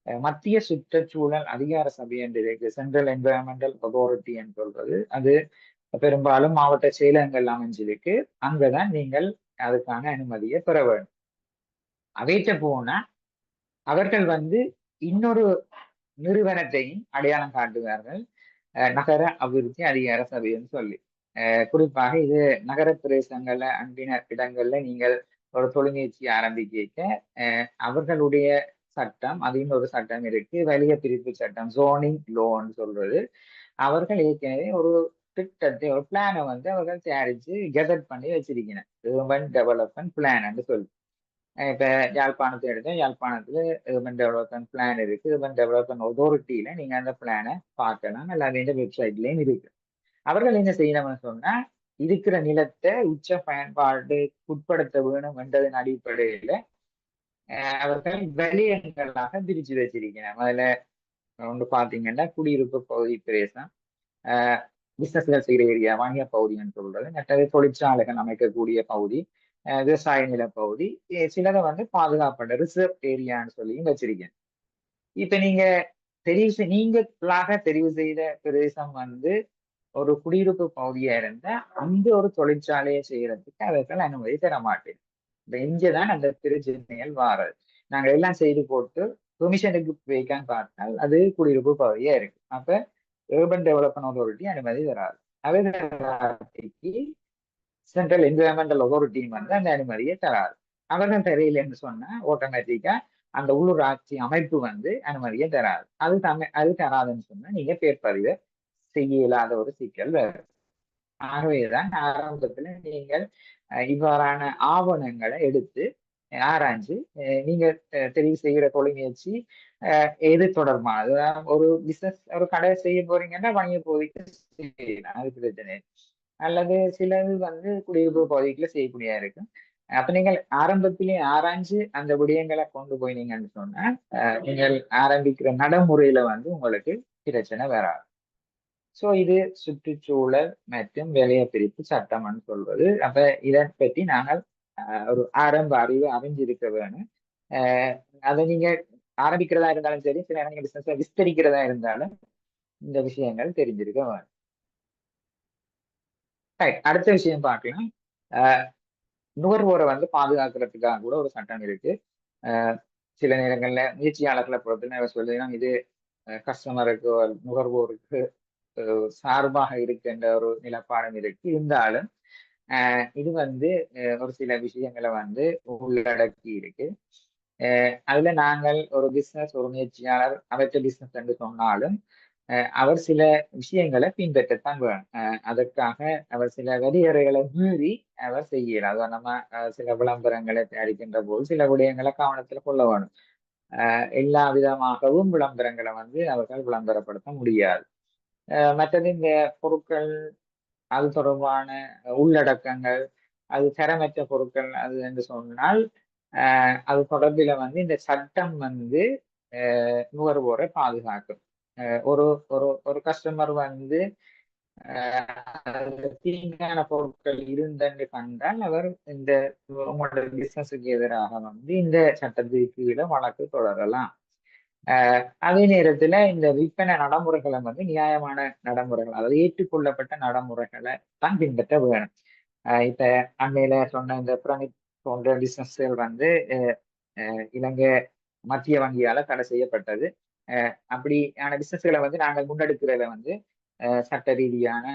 மத்திய சுற்றுச்சூழல் அதிகார சபை என்று இருக்கு, சென்ட்ரல் என்வரன்மெண்டல் அத்தாரிட்டி என்று சொல்றது. அது பெரும்பாலும் மாவட்ட செயலகங்கள் அமைஞ்சிருக்கு. அங்கதான் நீங்கள் அதுக்கான அனுமதியை பெற வேண்டும். அவைட்ட போனா அவர்கள் வந்து இன்னொரு நிறுவனத்தையும் அடையாளம் காட்டுவார்கள், நகர அபிவிருத்தி அதிகார சபைன்னு சொல்லி. குறிப்பாக இது நகர பிரதேசங்கள்ல அன்பின இடங்கள்ல நீங்கள் ஒரு தொழிற்முயற்சி ஆரம்பிக்க அவர்களுடைய சட்டம், அது இன்னொரு சட்டம் இருக்கு, வலிய பிரிப்பு சட்டம், ஜோனிங் லோன்னு சொல்றது. அவர்கள் ஏற்கனவே ஒரு திட்டத்தை, ஒரு பிளானை வந்து அவர்கள் தயாரிச்சு கெதட் பண்ணி வச்சிருக்கணும். urban டெவலப்மெண்ட் பிளான் சொல்லி. இப்ப யாழ்ப்பாணத்தை எடுத்தா யாழ்ப்பாணத்துல urban டெவலப்மெண்ட் பிளான் இருக்கு. urban டெவலப்மெண்ட் அத்தாரிட்டியில நீங்க அந்த பிளானை பார்க்கலாம். எல்லாமே இந்த வெப்சைட்லயும் இருக்கு. அவர்கள் என்ன செய்யணும்னு சொன்னா இருக்கிற நிலத்தை உச்ச பயன்பாடு உட்படுத்த வேணும் என்றதன் அடிப்படையில அவர்கள் வலயங்களாக பிரிச்சு வச்சிருக்கணும். அதுல ஒன்று பாத்தீங்கன்னா குடியிருப்பு பகுதி பிரதேசம், பிசினஸ்கள் செய்கிற ஏரியா வணிக பகுதின்னு சொல்றது, மற்றது தொழிற்சாலைகள் அமைக்கக்கூடிய பகுதி, விவசாய நில பகுதி, சிலதை வந்து பாதுகாப்பட்ட ரிசர்வ் ஏரியான்னு சொல்லியும் வச்சிருக்கேன். இப்ப நீங்க நீங்களாக தெரிவு செய்த பிரதேசம் வந்து ஒரு குடியிருப்பு பகுதியா இருந்தா அந்த ஒரு தொழிற்சாலையை செய்யறதுக்கு அவர்கள் அனுமதி தர மாட்டேன். இப்ப இங்கதான் அந்த பிரச்சனைகள் வாரது. நாங்க எல்லாம் செய்து போட்டு பெர்மிஷனுக்கு வைக்கான்னு பார்த்தால் அது குடியிருப்பு பகுதியா இருக்கு. அப்ப urban டெவலப்மெண்ட் அத்தாரிட்டி அனுமதி தராது. அவைக்கு சென்ட்ரல் என்விரான்மெண்டல் அத்தாரிட்டி வந்து அந்த அனுமதியை தராது. அவர்கள் தெரியலன்னு சொன்னா ஆட்டோமேட்டிக்கா அந்த உள்ளூராட்சி அமைப்பு வந்து அனுமதியை தராது. அது தராதுன்னு சொன்னா நீங்க பேர்பதிவை செய்ய இயலாத ஒரு சிக்கல் வரும். ஆகவேதான் ஆரம்பத்துல நீங்கள் இவ்வாறான ஆவணங்களை எடுத்து ஆராய்ஞ்சு நீங்க தெரிவு செய்கிற தொழில் முயற்சி எது தொடர்பானது. ஒரு பிசினஸ், ஒரு கடை செய்ய போறீங்கன்னா வணிக பகுதிக்கு செய்யலாம், அது பிரச்சனை. அல்லது சிலது வந்து குடியிருப்பு பகுதிக்குள்ள செய்யக்கூடியதா இருக்கு. அப்ப நீங்கள் ஆரம்பத்திலே ஆராய்ஞ்சு அந்த விடயங்களை கொண்டு போயினீங்கன்னு சொன்னா நீங்கள் ஆரம்பிக்கிற நடைமுறையில வந்து உங்களுக்கு பிரச்சனை வராது. சோ இது சுற்றுச்சூழல் மற்றும் வேலையை பிரிப்பு சட்டம்னு சொல்வது. அப்ப இதை பற்றி நாங்கள் ஒரு ஆரம்ப அறிவு அறிஞ்சிருக்க வேணும். அதை நீங்க ஆரம்பிக்கிறதா இருந்தாலும் சரி, சில நீங்க பிசினஸ் விஸ்தரிக்கிறதா இருந்தாலும் இந்த விஷயங்கள் தெரிஞ்சிருக்க வேணும். அடுத்த விஷயம் பார்க்கலாம். நுகர்வோரை வந்து பாதுகாக்கிறதுக்காக கூட ஒரு சட்டம் இருக்கு. சில நேரங்கள்ல முயற்சியாளர்களை பொறுத்து சொல்லுன்னா இது கஸ்டமருக்கு நுகர்வோருக்கு சார்பாக இருக்கின்ற ஒரு நிலப்பாடம் இருக்கு. இருந்தாலும் இது வந்து ஒரு சில விஷயங்களை வந்து உள்ளடக்கி இருக்கு. அதுல நாங்கள் ஒரு பிசினஸ் ஒரு முயற்சியாளர் அவற்றை பிசினஸ் என்று சொன்னாலும் அவர் சில விஷயங்களை பின்பற்றத்தான் வேணும். அதற்காக அவர் சில வரையறைகளை மீறி அவர் செய்யலாம். அதான் நம்ம சில விளம்பரங்களை தயாரிக்கின்ற போது சில விடயங்களை கவனத்துல கொள்ள வேணும். எல்லா விதமாகவும் விளம்பரங்களை வந்து அவர்கள் விளம்பரப்படுத்த முடியாது. மற்றது இந்த பொருட்கள் அது தொடர்பான உள்ளடக்கங்கள் அது தரமற்ற பொருட்கள் அது என்று சொன்னால் அது தொடர்பில வந்து இந்த சட்டம் வந்து நுகர்வோரை பாதுகாக்கும். ஒரு ஒரு ஒரு கஸ்டமர் வந்து தீங்கான பொருட்கள் இருந்தென்று கண்டால் அவர் இந்த உங்களோட பிசினஸுக்கு எதிராக வந்து இந்த சட்டத்துக்கு கீழே வழக்கு தொடரலாம். அதே நேரத்துல இந்த விற்பனை நடைமுறைகளை வந்து நியாயமான நடைமுறைகள் அதாவது ஏற்றுக்கொள்ளப்பட்ட நடைமுறைகளை தான் பின்பற்ற வேணும். இப்ப அண்மையில சொன்ன இந்த பிரமிட் போன்ற பிசினஸ்கள் வந்து இலங்கை மத்திய வங்கியால தடை செய்யப்பட்டது. அப்படியான பிசினஸ்களை வந்து நாங்கள் முன்னெடுக்கிறத வந்து சட்ட ரீதியான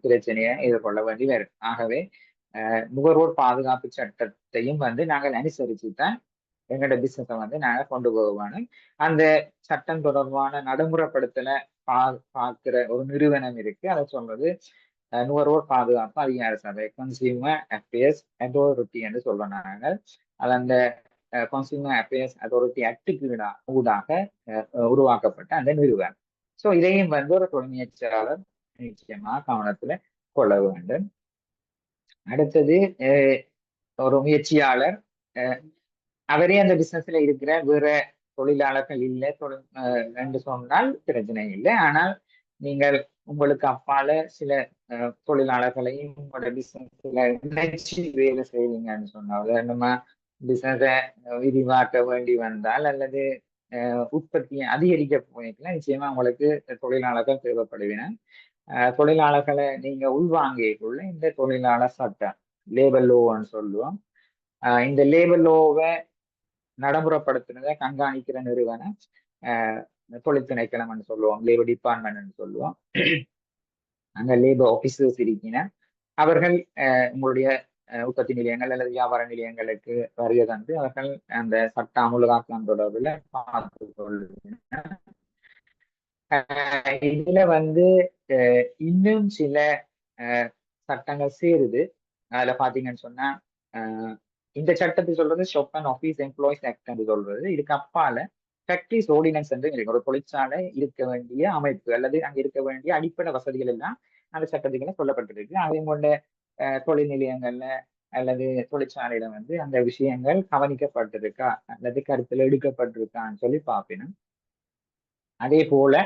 பிரச்சனையை எதிர்கொள்ள வேண்டி வரும். ஆகவே நுகர்வோர் பாதுகாப்பு சட்டத்தையும் வந்து நாங்கள் அனுசரித்து தான் எங்களோட பிசினஸை வந்து நாங்க கொண்டு போகணும். அந்த சட்டம் தொடர்பான நடைமுறைப்படுத்தல பார்க்கிற ஒரு நிறுவனம் இருக்கு. அதை சொல்றது நுகர்வோர் பாதுகாப்பு அதிகார சபை கன்சியூமர் அஃபேர்ஸ் அத்தாரிட்டி என்று சொல்றோம் நாங்கள். அது அந்த கன்சியூமர் அஃபேர்ஸ் அத்தாரிட்டி ஆக்டுக்கு ஊடாக உருவாக்கப்பட்ட அந்த நிறுவனம். ஸோ இதையும் வந்து ஒரு தொழில் முயற்சியாளர் நிச்சயமா கவனத்துல கொள்ள வேண்டும். அடுத்தது ஒரு முயற்சியாளர் அவரே அந்த பிசினஸ்ல இருக்கிற வேற தொழிலாளர்கள் இல்லை என்று சொன்னால் பிரச்சனை இல்லை. ஆனால் நீங்கள் உங்களுக்கு அப்பால சில தொழிலாளர்களையும் உங்களோட பிசினஸ்ல நினைச்சு வேலை செய்வீங்கன்னு சொன்னால் நம்ம பிசினஸை விரிவாக்க வேண்டி வந்தால் அல்லது உற்பத்தியை அதிகரிக்க போனீங்கன்னா நிச்சயமா உங்களுக்கு தொழிலாளர்கள் தேவைப்படுவீங்க. தொழிலாளர்களை நீங்க உள்வாங்கிக்குள்ள இந்த தொழிலாளர் சட்டம் லேபர் லோன்னு சொல்லுவோம். இந்த லேபர் லோவை நடைமுறைப்படுத்தினதை கண்காணிக்கிற நிறுவனம் தொழில் திணைக்களம்னு சொல்லுவோம், லேபர் டிபார்ட்மெண்ட் சொல்லுவோம். அங்க லேபர் ஆபீசர்ஸ் இருக்கின அவர்கள் உங்களுடைய உற்பத்தி நிலையங்கள் அல்லது வியாபார நிலையங்களுக்கு வருகை தந்து அவர்கள் அந்த சட்ட அமுலகாக்கம் தொடர்பில் பார்த்து கொள்ளுங்க. இதுல வந்து இன்னும் சில சட்டங்கள் சேருது. அதுல பாத்தீங்கன்னு சொன்னா இந்த சட்டத்தை சொல்றது shop and office employees act சொல்றது. இதுக்கு அப்பால ஃபேக்டரிஸ் ஆர்டினன்ஸ் என்று ஒரு தொழிற்சாலை இருக்க வேண்டிய அமைப்பு அல்லது அங்க இருக்க வேண்டிய அடிப்படை வசதிகள் எல்லாம் அந்த சட்டத்துக்குள்ள சொல்லப்பட்டிருக்கு. அதை கொண்ட தொழில் நிலையங்கள்ல அல்லது தொழிற்சாலையில வந்து அந்த விஷயங்கள் கவனிக்கப்பட்டிருக்கா அல்லது கருத்துல எடுக்கப்பட்டிருக்கான்னு சொல்லி பார்க்கணும். அதே போல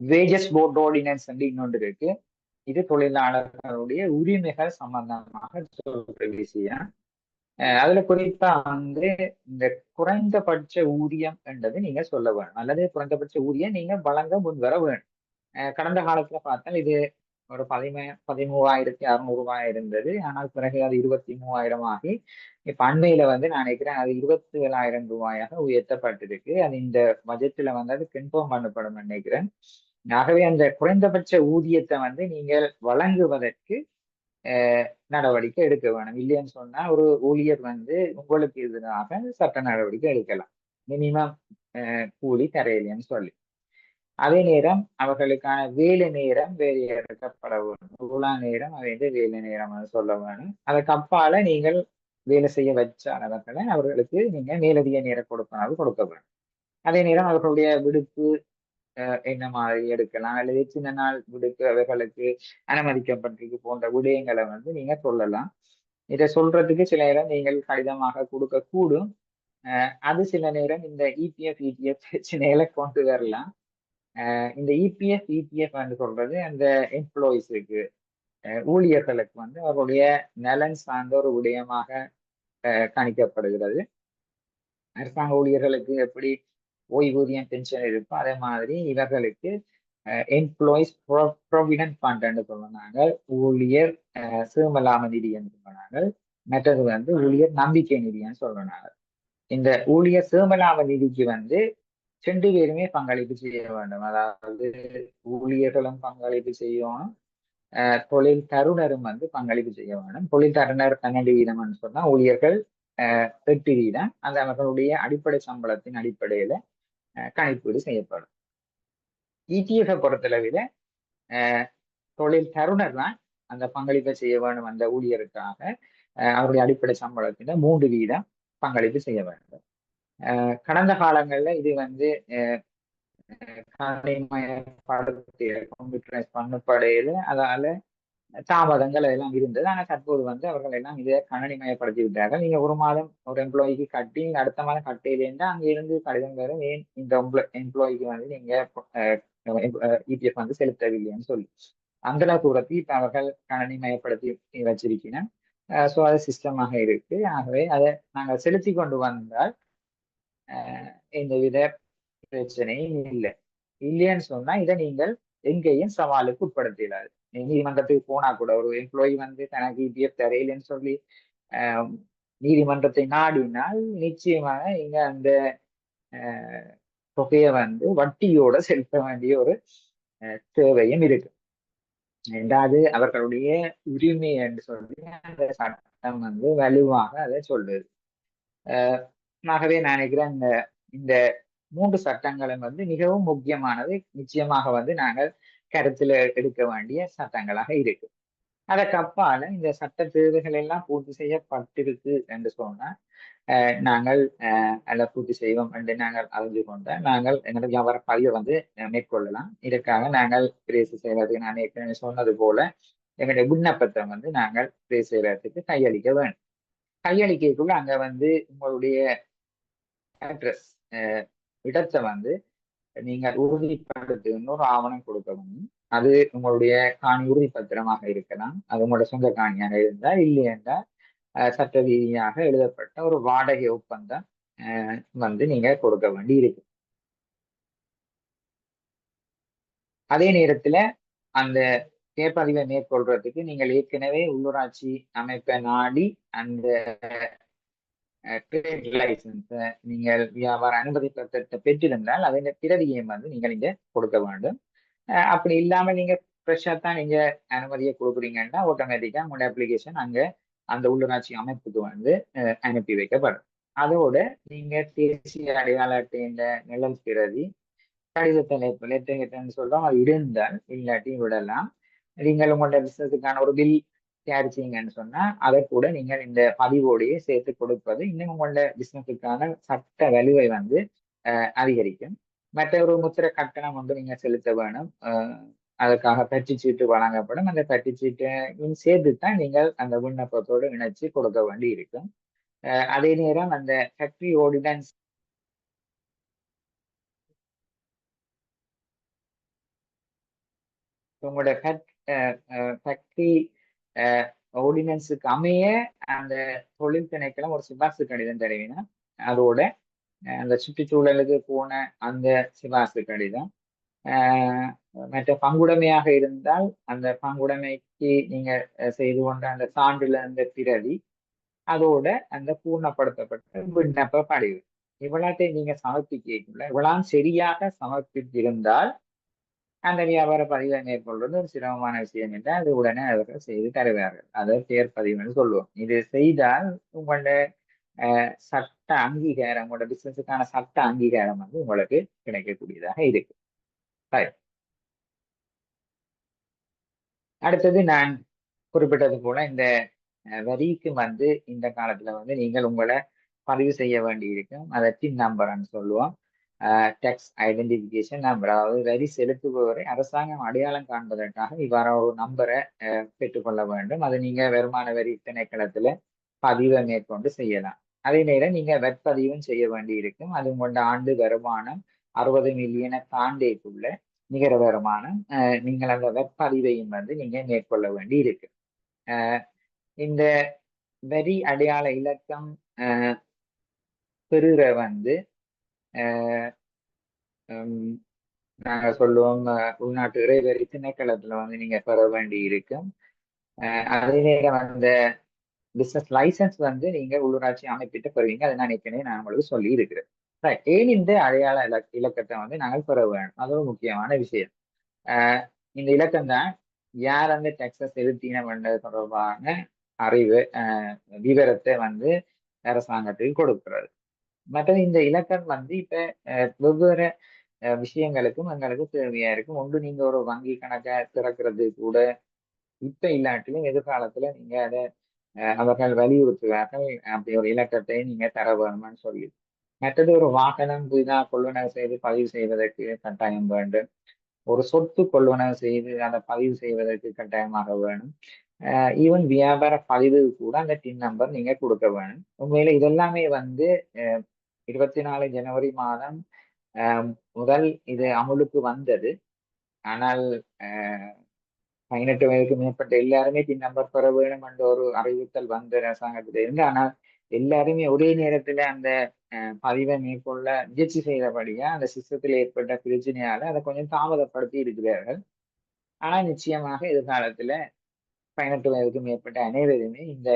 வேஜஸ் போர்ட் ஆர்டினன்ஸ் வந்து இன்னொன்று இருக்கு. இது தொழிலாளர்களுடைய உரிமைகள் சம்பந்தமாக சொல்ற விஷயம். அதுல குறிப்பா வந்து இந்த குறைந்தபட்ச ஊதியம் என்றது நீங்க சொல்ல வேணும் அல்லது குறைந்தபட்ச ஊதியம் நீங்க வழங்க முன் வர வேணும். கடந்த காலத்துல பார்த்தால் இது ஒரு 13,600 ரூபாய் இருந்தது. ஆனால் பிறகு அது 23,000 ஆகி இப்ப அண்மையில வந்து நான் நினைக்கிறேன் அது 27,000 ரூபாயாக உயர்த்தப்பட்டிருக்கு. அது இந்த பட்ஜெட்ல வந்து அது கன்ஃபார்ம் பண்ணப்படும் நினைக்கிறேன். ஆகவே அந்த குறைந்தபட்ச ஊதியத்தை வந்து நீங்கள் வழங்குவதற்கு நடவடிக்கை எடுக்க வேணும். இல்லைன்னு சொன்னா ஒரு ஊழியர் வந்து உங்களுக்கு எதிராக சட்ட நடவடிக்கை எடுக்கலாம், மினிமம் கூலி தரையிலைன்னு சொல்லி. அதே நேரம் அவர்களுக்கான வேலை நேரம் வேலை எடுக்கப்பட வேண்டும். இவ்வளவு நேரம் அது வேலை நேரம் சொல்ல வேணும். அதுக்கு அப்பால நீங்கள் வேலை செய்ய வச்சாளர்களை அவர்களுக்கு நீங்க மேலதிக நேரம் கொடுக்கணும் கொடுக்க வேணும். அதே நேரம் அவர்களுடைய விடுப்பு என்ன மாதிரி எடுக்கலாம் அல்லது சின்ன நாள் விடுப்பு அவர்களுக்கு அனுமதிக்கப்பட்டிருக்கு போன்ற விடயங்களை வந்து நீங்க சொல்லலாம். இதை சொல்றதுக்கு சில நேரம் நீங்கள் கடிதமாக கொடுக்க கூடும். அது சில நேரம் இந்த இபிஎஃப் பிரச்சனைகளை கொண்டு வரலாம். இந்த இபிஎஃப் வந்து சொல்றது அந்த எம்ப்ளாயிஸுக்கு ஊழியர்களுக்கு வந்து அவருடைய நலன் சார்ந்த ஒரு விடயமாக கணிக்கப்படுகிறது. அரசாங்க ஊழியர்களுக்கு எப்படி ஓய்வூதியம் பென்ஷன் இருக்கும் அதே மாதிரி இவர்களுக்கு எம்ப்ளாயிஸ் ப்ரொவிடன்ட் ஃபண்ட் என்று சொன்னாங்க, ஊழியர் சேமலாம நிதி என்று சொன்னாங்க. மற்றது வந்து ஊழியர் நம்பிக்கை நிதின்னு சொல்றனால இந்த ஊழியர் சேமலாப நிதிக்கு வந்து ரெண்டு பேருமே பங்களிப்பு செய்ய வேண்டும். அதாவது ஊழியர்களும் பங்களிப்பு செய்யணும், தொழில் தருணரும் வந்து பங்களிப்பு செய்ய வேண்டும். தொழில் தருணர் 12% சொன்னா ஊழியர்கள் 8%. அந்த அவர்களுடைய அடிப்படை சம்பளத்தின் அடிப்படையில கணிப்பீடு செய்யப்படும். ETF பொறுத்தளவில தொழில் தருணர் தான் அந்த பங்களிப்பை செய்ய வேண்டும். அந்த ஊழியருக்காக அவருடைய அடிப்படை சம்பளத்தில 3% பங்களிப்பு செய்ய வேண்டும். கடந்த காலங்கள்ல இது வந்து கணினிமயப்படுத்திய கம்ப்யூட்டரைஸ் பண்ணப்படையில அதால தாமதங்கள் எல்லாம் இருந்தது. ஆனா தற்போது வந்து அவர்கள் எல்லாம் இதை கணினிமயப்படுத்தி விட்டார்கள். நீங்க ஒரு மாதம் ஒரு எம்ப்ளாயிக்கு கட்டி அடுத்த மாதம் கட்டையிலேருந்து அங்க இருந்து கடிதம் வரும், ஏன் இந்த எம்ப்ளாயிக்கு வந்து நீங்க இபிஎஃப் வந்து செலுத்தவில்லைன்னு சொல்லி அந்த தூரத்தை இப்ப அவர்கள் கணினிமயப்படுத்தி வச்சிருக்கணும். ஸோ அது சிஸ்டமாக இருக்கு. ஆகவே அதை நாங்கள் செலுத்தி கொண்டு வந்தால் எந்தவித பிரச்சனையும் இல்லை. இல்லைன்னு சொன்னா இதை நீங்கள் எங்கேயும் சவாலுக்கு உட்படுத்திடாது. நீதிமன்றத்துக்கு போனா கூட ஒரு எம்ப்ளாயி வந்து தனக்கு இபிஎஃப் தரையிலன்னு சொல்லி நீதிமன்றத்தை நாடினால் நிச்சயமாக இங்க அந்த தொகையை வந்து வட்டியோட செலுத்த வேண்டிய ஒரு தேவையும் இருக்கு. ரெண்டாவது அவர்களுடைய உரிமை என்று சொல்லி அந்த சட்டம் வந்து வலுவாக அதை சொல்லுது. ஆகவே நான் நினைக்கிறேன் இந்த 3 சட்டங்களும் வந்து மிகவும் முக்கியமானது. நிச்சயமாக வந்து நாங்கள் கருத்துல எடுக்க வேண்டிய சட்டங்களாக இருக்கு. அதற்கு அப்பால இந்த சட்ட தேவைகள் எல்லாம் பூர்த்தி செய்யப்பட்டிருக்கு என்று சொன்னா நாங்கள் அதை பூர்த்தி செய்வோம் என்று நாங்கள் அறிந்து கொண்ட நாங்கள் எங்களோட வியாபார பதிவை வந்து மேற்கொள்ளலாம். இதற்காக நாங்கள் பிரேசு செய்வதற்கு நான் ஏற்கனவே சொன்னது போல எங்களுடைய விண்ணப்பத்தை வந்து நாங்கள் பிரேசு செய்வதற்கு கையளிக்க வேண்டும். கையளிக்கக்குள்ள அங்க வந்து உங்களுடைய அட்ரஸ் இடத்தை வந்து நீங்கள் உறுதிப்படுத்த இன்னொரு ஆவணம் கொடுக்கணும். அது உங்களுடைய காணி உறுதி பத்திரமாக இருக்கலாம், அது உங்களோட சொந்த காணியாக இருந்தால், இல்லை என்றால் சட்ட ரீதியாக எழுதப்பட்ட ஒரு வாடகை ஒப்பந்தம் வந்து நீங்க கொடுக்க வேண்டி இருக்கு. அதே நேரத்துல அந்த கேட்பதிவை மேற்கொள்றதுக்கு நீங்கள் ஏற்கனவே உள்ளூராட்சி அமைப்பை நாடி அந்த ட்ரேட் லைசன்ஸ் நீங்கள் வியாபார அனுமதி பத்திரத்தை பெற்றிருந்தால் அதன் பிரதியை வந்து நீங்கள் இங்க கொடுக்க வேண்டும். அப்படி இல்லாம நீங்க ஃப்ரெஷ்ஷா தான் நீங்க அனுமதியை கொடுக்குறீங்கன்னா ஆட்டோமேட்டிக்கா உங்களோட அப்ளிகேஷன் அங்க அந்த உள்ளூராட்சி அமைப்புக்கு வந்து அனுப்பி வைக்கப்படும். அதோட நீங்க தேசிய அடையாள அட்டையின் நிழல் பிரதி கடிதத்தை லெட்டர்ன்னு சொல்றோம், அது இருந்தால் இல்லாட்டி விடலாம். நீங்கள் உங்களோட பிசினஸுக்கான ஒரு பில் தயாரிச்சீங்கன்னு சொன்னா அதை கூட நீங்கள் இந்த பதிவோடையே சேர்த்து கொடுப்பது இன்னும் உங்களோட பிசினஸுக்கான சட்ட வலுவை வந்து அதிகரிக்கும். மற்ற ஒரு முத்திர கட்டணம் வந்து நீங்க செலுத்த வேணும். அதற்காக பற்றுச்சீட்டு வழங்கப்படும். அந்த பற்றுச்சீட்டையும் சேர்த்துத்தான் நீங்கள் அந்த விண்ணப்பத்தோடு இணைச்சு கொடுக்க வேண்டி இருக்கும். அதே நேரம் அந்த ஃபேக்டரி ஆர்டினன்ஸ் உங்களோட ஃபேக்டரி ஆர்டினன்ஸுக்கு அமைய அந்த தொழில் திணைக்களம் ஒரு சிபார்சு கடிதம் தருவினா அதோட அந்த சுற்றுச்சூழலுக்கு போன அந்த சிபார்சு கடிதம், மற்ற பங்குடைமையாக இருந்தால் அந்த பங்குடைமைக்கு நீங்க செய்து கொண்ட அந்த சான்றிதழ் அந்த பிரதி, அதோட அந்த பூர்ணப்படுத்தப்பட்ட விண்ணப்ப படிவு, இவ்வளத்தை நீங்க சமர்ப்பிக்கல இவ்வளவு சரியாக சமர்ப்பித்திருந்தால் அந்த வியாபார பதிவை மேற்கொள்வது ஒரு சிரமமான விஷயம் என்று அது உடனே அவர்கள் செய்து தருவார்கள். அதை பெயர் பதிவுன்னு சொல்லுவோம். இது செய்தால் உங்களோட சட்ட அங்கீகாரம், உங்களோட பிசினஸுக்கான சட்ட அங்கீகாரம் வந்து உங்களுக்கு கிடைக்கக்கூடியதாக இருக்கு. அடுத்தது நான் குறிப்பிட்டது போல இந்த வரிக்கு வந்து இந்த காலத்துல வந்து நீங்கள் உங்களை பதிவு செய்ய வேண்டி இருக்கும். அதை டின் நம்பர்ன்னு சொல்லுவோம். டேக்ஸ் ஐடென்டிபிகேஷன் நம்பர், அதாவது வரி செலுத்துபவரை அரசாங்கம் அடையாளம் காண்பதற்காக இவ்வாறு ஒரு நம்பரை பெற்றுக்கொள்ள வேண்டும். அதை நீங்க வருமான வரி திணைக்களத்துல பதிவை மேற்கொண்டு செய்யலாம். அதே நேரம் நீங்க வெட்பதிவும் செய்ய வேண்டி இருக்கும். அது உங்களோட ஆண்டு வருமானம் 60 மில்லியனை தாண்டிக்குள்ள நிகர வருமானம் நீங்கள் அந்த வெட்பதிவையும் வந்து நீங்க மேற்கொள்ள வேண்டி இருக்கு. இந்த வரி அடையாள இலக்கம் பெறுகிற வந்து நாங்க சொல்லுவோம் உள்நாட்டு இறைவரி திணைக்களத்துல வந்து நீங்க பெற வேண்டி இருக்கும். அதே நேரம் அந்த பிசினஸ் லைசன்ஸ் வந்து நீங்க உள்ளூராட்சி அமைப்பிட்ட பெறுவீங்க. அதை நான் ஏற்கனவே நான் உங்களுக்கு சொல்லி இருக்கிறேன். ரைட். ஏன் இந்த அடையாள இலக்கத்தை வந்து நாங்கள் பெற வேணும்? அது ஒரு முக்கியமான விஷயம். ஆஹ் இந்த இலக்கம் தான் யார் அந்த டெக்ஸஸ் செலுத்தினம் என்றது தொடர்பான அறிவு விவரத்தை வந்து அரசாங்கத்துக்கு கொடுக்கிறது. மற்றது இந்த இலக்கம் வந்து இப்ப வெவ்வேறு விஷயங்களுக்கும் எங்களுக்கு தேவையா இருக்கும். ஒன்று நீங்க ஒரு வங்கி கணக்கை திறக்கிறது கூட இப்ப இல்லாட்டிலும் எதிர்காலத்துல நீங்க அதை அவர்கள் வலியுறுத்துவார்கள். அப்படி ஒரு இலக்கத்தை நீங்க தர வேணும்னு சொல்லி. மற்றது ஒரு வாகனம் புதிதாக கொள்வனவு செய்து பதிவு செய்வதற்கு கட்டாயம் வேண்டும். ஒரு சொத்து கொள்வனவு செய்து அதை பதிவு செய்வதற்கு கட்டாயமாக வேணும். ஈவன் வியாபார பதிவு கூட அந்த டின் நம்பர் நீங்க கொடுக்க வேணும். உண்மையில இதெல்லாமே வந்து 24 ஜனவரி மாதம் அஹ், முதல் இது அமுலுக்கு வந்தது. ஆனால் 18 வயதுக்கு மேற்பட்ட எல்லாருமே பின் நம்பர் பெற வேணும் என்ற ஒரு அறிவித்தல் வந்த அரசாங்கத்திலிருந்து. ஆனால் எல்லாருமே ஒரே நேரத்துல அந்த பதிவை மேற்கொள்ள முயற்சி செய்தபடியா அந்த சிஸ்டத்தில் ஏற்பட்ட பிரச்சனையால அதை கொஞ்சம் தாமதப்படுத்தி இருக்கிறார்கள். ஆனால் நிச்சயமாக எதிர்காலத்துல 18 வயதுக்கு மேற்பட்ட அனைவருமே இந்த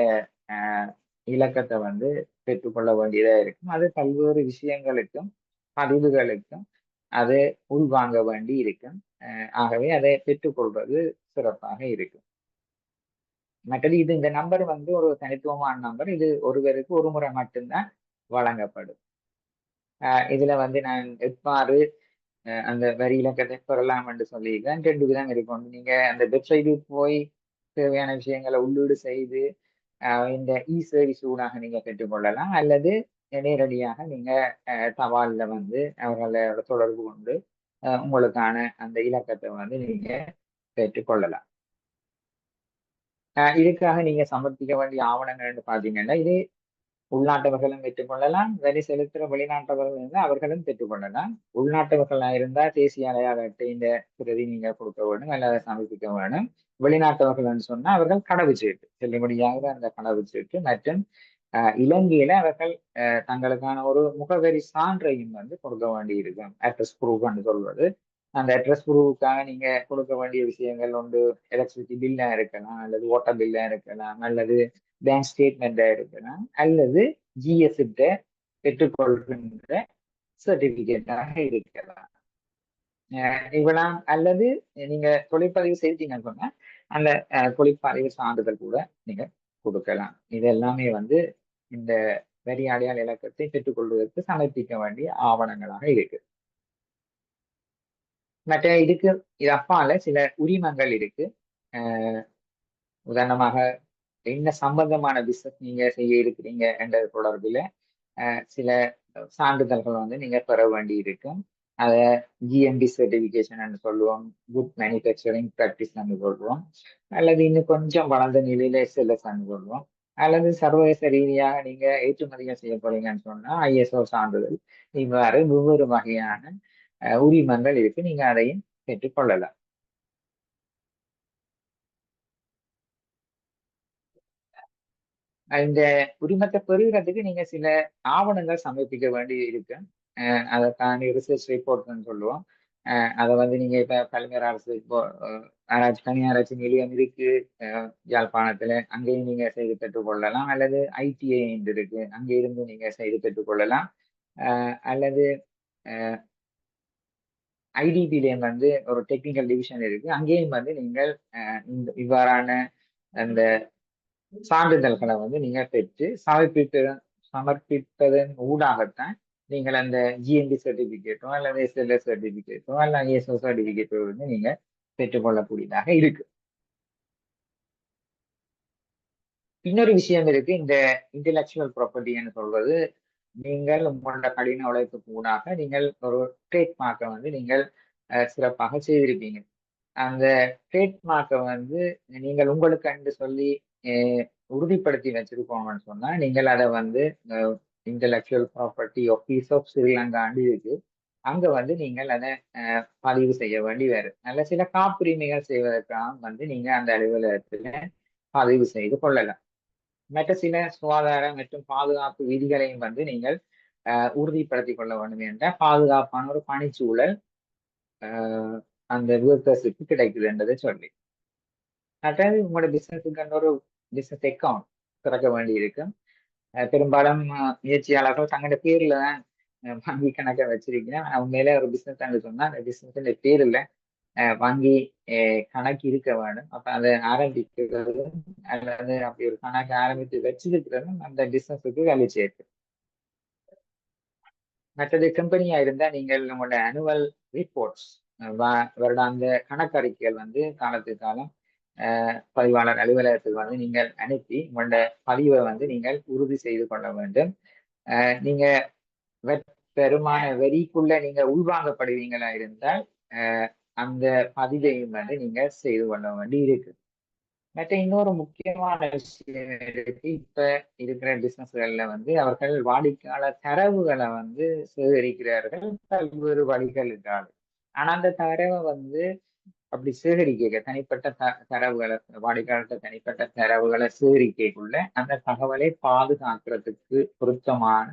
அஹ், இலக்கத்தை வந்து பெற்றுக்கொள்ள வேண்டியதா இருக்கும். அது பல்வேறு விஷயங்களுக்கும் பதிவுகளுக்கும் அது உள்வாங்க வேண்டி இருக்கும். ஆகவே அதை பெற்றுக்கொள்வது சிறப்பாக இருக்கும். மற்றது இது இந்த நம்பர் வந்து ஒரு தனித்துவமான நம்பர். இது ஒருவருக்கு ஒரு முறை மட்டும்தான் வழங்கப்படும். இதுல வந்து நான் எவ்வாறு அந்த வரி இலக்கத்தை பெறலாம் என்று சொல்லியிருக்கேன். 2 விதம் இருக்கும். நீங்க அந்த வெப்சைட்டுக்கு போய் தேவையான விஷயங்களை உள்ளீடு செய்து இந்த இ சர்வீஸ் ஊடாக நீங்க பெற்றுக்கொள்ளலாம். அல்லது நேரடியாக நீங்க தபால்ல வந்து அவர்களோட தொடர்பு கொண்டு உங்களுக்கான அந்த இலக்கத்தை வந்து நீங்க பெற்றுக்கொள்ளலாம். இதுக்காக நீங்க சமர்ப்பிக்க வேண்டிய ஆவணங்கள்னு பாத்தீங்கன்னா, இது உள்நாட்டவர்களும் பெற்றுக்கொள்ளலாம். வரி செலுத்துற வெளிநாட்டவர்கள் இருந்தால் அவர்களும் பெற்றுக்கொள்ளலாம். உள்நாட்டவர்களா இருந்தா தேசிய அடையாள அட்டை இந்த பிரதி நீங்க கொடுக்க வேண்டும் அல்லது சமர்ப்பிக்க வேண்டும். வெளிநாட்டவர்கள் சொன்னா அவர்கள் கடவுச்சீட்டு செல்லுபடியாகிற அந்த கடவுச்சீட்டு மற்றும் இலங்கையில அவர்கள் தங்களுக்கான ஒரு முகவரி சான்றையும் வந்து கொடுக்க வேண்டி இருக்கும். அட்ரஸ் ப்ரூஃப்னு சொல்வது. அந்த அட்ரஸ் ப்ரூஃபுக்காக நீங்க கொடுக்க வேண்டிய விஷயங்கள் ஒன்று எலக்ட்ரிசிட்டி பில்லா இருக்கலாம், அல்லது வாட்டர் பில்லா இருக்கலாம், அல்லது பேங்க் ஸ்டேட்மெண்டா இருக்கலாம், அல்லது ஜிஎஸ் பெற்றுக்கொள்கின்ற சர்டிபிகேட்டாக இருக்கலாம். இவெல்லாம் அல்லது நீங்க தொழிற்பதிவு செய்தீங்கன்னு சொன்னா அந்த தொழிற்பதிவு சான்றிதழ் கூட நீங்க கொடுக்கலாம். இது எல்லாமே வந்து இந்த வரி அடையாள இலக்கத்தை பெற்றுக்கொள்வதற்கு சமர்ப்பிக்க வேண்டிய ஆவணங்களாக இருக்கு. மற்ற இதுக்கு இது அப்பால சில உரிமங்கள் இருக்கு. அஹ் உதாரணமாக என்ன சம்பந்தமான பிசினஸ் நீங்க செய்ய இருக்கிறீங்க என்ற தொடர்பில் சில சான்றிதழ்கள் வந்து நீங்க பெற வேண்டி இருக்கும். அதை ஜிஎம்பி சர்டிபிகேஷன் சொல்லுவோம், குட் மேனுஃபேக்சரிங் ப்ராக்டிஸ் சொல்லுவோம், அல்லது இன்னும் கொஞ்சம் வளர்ந்த நிலையில எஸ்எல்எஸ் சொல்லுவோம், அல்லது சர்வதேச ரீதியாக நீங்க ஏற்றுமதிகள் செய்ய போறீங்கன்னு சொன்னா ஐஎஸ்ஓ சான்றிதழ். இவ்வாறு வெவ்வேறு வகையான உரிமங்கள் இருக்கு. நீங்க அதையும் பெற்றுக்கொள்ளலாம். இந்த உரிமத்தை பெறுகிறதுக்கு நீங்க சில ஆவணங்கள் சமர்ப்பிக்க வேண்டி இருக்கு. அதற்கான ரிசர்ச் ரிப்போர்ட்னு சொல்லுவோம். அதை வந்து நீங்க இப்ப கலைஞர் அரசு இப்போ ஆராய்ச்சி தனியாராய்ச்சி நிலையம் இருக்கு யாழ்ப்பாணத்துல, அங்கேயும் நீங்க செய்து பெற்றுக்கொள்ளலாம். அல்லது ஐடிஐ இருக்கு, அங்கே இருந்து நீங்க செய்து பெற்றுக்கொள்ளலாம். அல்லது ஐடிபிலையும் வந்து ஒரு டெக்னிக்கல் டிவிஷன் இருக்கு, அங்கேயும் வந்து நீங்கள் இந்த இவ்வாறான அந்த சான்றிதழ்களை வந்து நீங்க பெற்று சமர்ப்பிப்பதன் ஊடாகத்தான் நீங்கள் அந்த ஜிஎம்பி சர்டிபிகேட்டோ அல்லது எஸ்எல்எஸ் சர்டிபிகேட்டோ அல்ல ஐஎஸ்ஓ சர்டிபிகேட்டோ வந்து நீங்க பெற்றுக்கொள்ளக்கூடியதாக இருக்கு. இன்னொரு விஷயம் இருக்கு. இந்த இன்டெலக்சுவல் ப்ராப்பர்ட்டின்னு சொல்றது, நீங்கள் உங்களோட கடின உழைப்புக்கு ஊடாக நீங்கள் ஒரு ட்ரேட் மார்க்கை வந்து நீங்கள் சிறப்பாக செய்திருப்பீங்க. அந்த ட்ரேட்மார்க்கை வந்து நீங்கள் உங்களுக்கு என்று சொல்லி உறுதிப்படுத்தி வச்சிருக்கோங்கன்னு சொன்னா நீங்கள் அதை வந்து இன்டெலக்சுவல் ப்ராப்பர்ட்டி ஆஃபீஸ் ஆஃப் ஸ்ரீலங்காண்டு இருக்கு, அங்க வந்து நீங்கள் அதை பதிவு செய்ய வேண்டி வரும். நல்ல சில காப்புரிமைகள் செய்வதற்காக வந்து நீங்க அந்த அலுவலகத்துல பதிவு செய்து கொள்ளலாம். மற்ற சில சுகாதார மற்றும் பாதுகாப்பு விதிகளையும் வந்து நீங்கள் உறுதிப்படுத்திக் கொள்ள வேண்டும் என்ற பாதுகாப்பான ஒரு பணிச்சூழல் அந்த ஒர்க்கர்ஸுக்கு கிடைக்குதுன்றதை சொல்லி. அதாவது உங்களோட பிசினஸுக்கு ஒரு பிசினஸ் அக்கௌண்ட் திறக்க வேண்டி இருக்கும். பெரும்பாலும் முயற்சியாளர்கள் தங்களோட பேர்ல தான் வங்கி கணக்கை வச்சிருக்கேன். உண்மையிலே ஒரு பிசினஸ் சொன்னா அந்த பிசினஸ் பேர்ல வங்கி கணக்கு இருக்க வேணும். அப்ப அதை ஆரம்பிக்கிறதும் அல்லது அப்படி ஒரு கணக்கு ஆரம்பித்து வச்சிருக்கிறதும் அந்த பிசினஸுக்கு வேலை சேர்த்து. மற்றது கம்பெனியா இருந்தா நீங்கள் உங்களோட அனுவல் ரிப்போர்ட்ஸ் வருடாந்த கணக்கறிக்கைகள் வந்து காலத்துக்கு காலம் பதிவாளர் அலுவலகத்துக்கு வந்து நீங்கள் அனுப்பி உங்களோட பதிவை வந்து நீங்கள் உறுதி செய்து கொள்ள வேண்டும். நீங்க பெருமான வரிக்குள்ள நீங்க உள்வாங்கப்படுவீங்களா இருந்தால் அந்த பதிவையும் வந்து நீங்க செய்து கொள்ள வேண்டி இருக்கு. மற்ற இன்னொரு முக்கியமான விஷயம் இருக்கு. இப்ப இருக்கிற பிசினஸ்கள்ல வந்து அவர்கள் வாடிக்கையாளர் தரவுகளை வந்து சேகரிக்கிறார்கள் பல்வேறு வழிகளுக்காக. ஆனா அந்த தரவை வந்து அப்படி சேகரிக்க தனிப்பட்ட தரவுகளை வாடிக்கையாளர் தனிப்பட்ட தரவுகளை சேகரிக்கக்குள்ள அந்த தகவலை பாதுகாக்கிறதுக்கு பொருத்தமான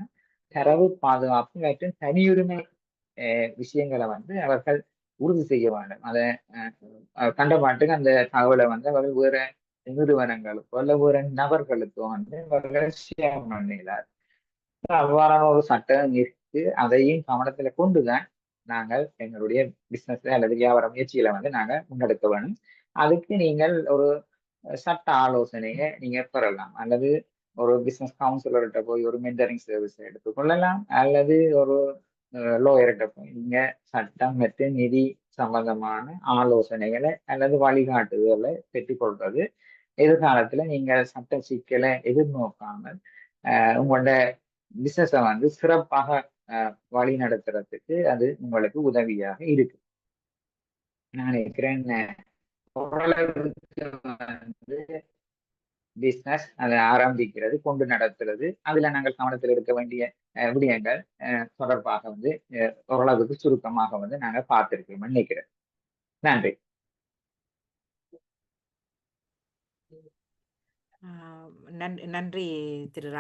தரவு பாதுகாப்பு மற்றும் தனியுரிமை விஷயங்களை வந்து அவர்கள் உறுதி செய்ய வேண்டும். அதை கண்ட மாட்டுக்கு அந்த தகவலை வந்து அவர்கள் வேற நிறுவனங்களுக்கோ அல்ல வேற நபர்களுக்கோ வந்து அவர்கள் ஷேர் பண்ணினார். அவ்வாறான ஒரு சட்டம் இருக்கு. அதையும் கவனத்துல கொண்டுதான் நாங்கள் எங்களுடைய பிசினஸ் அல்லது வியாபார முயற்சிகளை வந்து நாங்க முன்னெடுக்க வேணும். அதுக்கு நீங்கள் ஒரு சட்ட ஆலோசனையை நீங்க பெறலாம். அல்லது ஒரு பிசினஸ் கவுன்சிலர்கிட்ட போய் ஒரு மென்டரிங் சர்வீஸ் எடுத்துக்கொள்ளலாம். அல்லது ஒரு லோயர்கிட்ட போய் நீங்க சட்டம் மற்றும் நிதி சம்பந்தமான ஆலோசனைகளை அல்லது வழிகாட்டுதலை பெற்றுக்கொள்றது எதிர்காலத்துல நீங்கள் சட்ட சிக்கலை எதிர்நோக்காமல் உங்களோட பிசினஸை வந்து சிறப்பாக வழி நடத்துறதுக்கு அது உங்களுக்கு உதவியாக இருக்கு. நான் நினைக்கிறேன் ஓரளவுக்கு வந்து பிசினஸ் அதை ஆரம்பிக்கிறது கொண்டு நடத்துறது அதுல நாங்கள் கவனத்தில் எடுக்க வேண்டிய விடயங்கள் தொடர்பாக வந்து ஓரளவுக்கு சுருக்கமாக வந்து நாங்க பார்த்திருக்கோம் நினைக்கிறேன். நன்றி. நன்றி திரு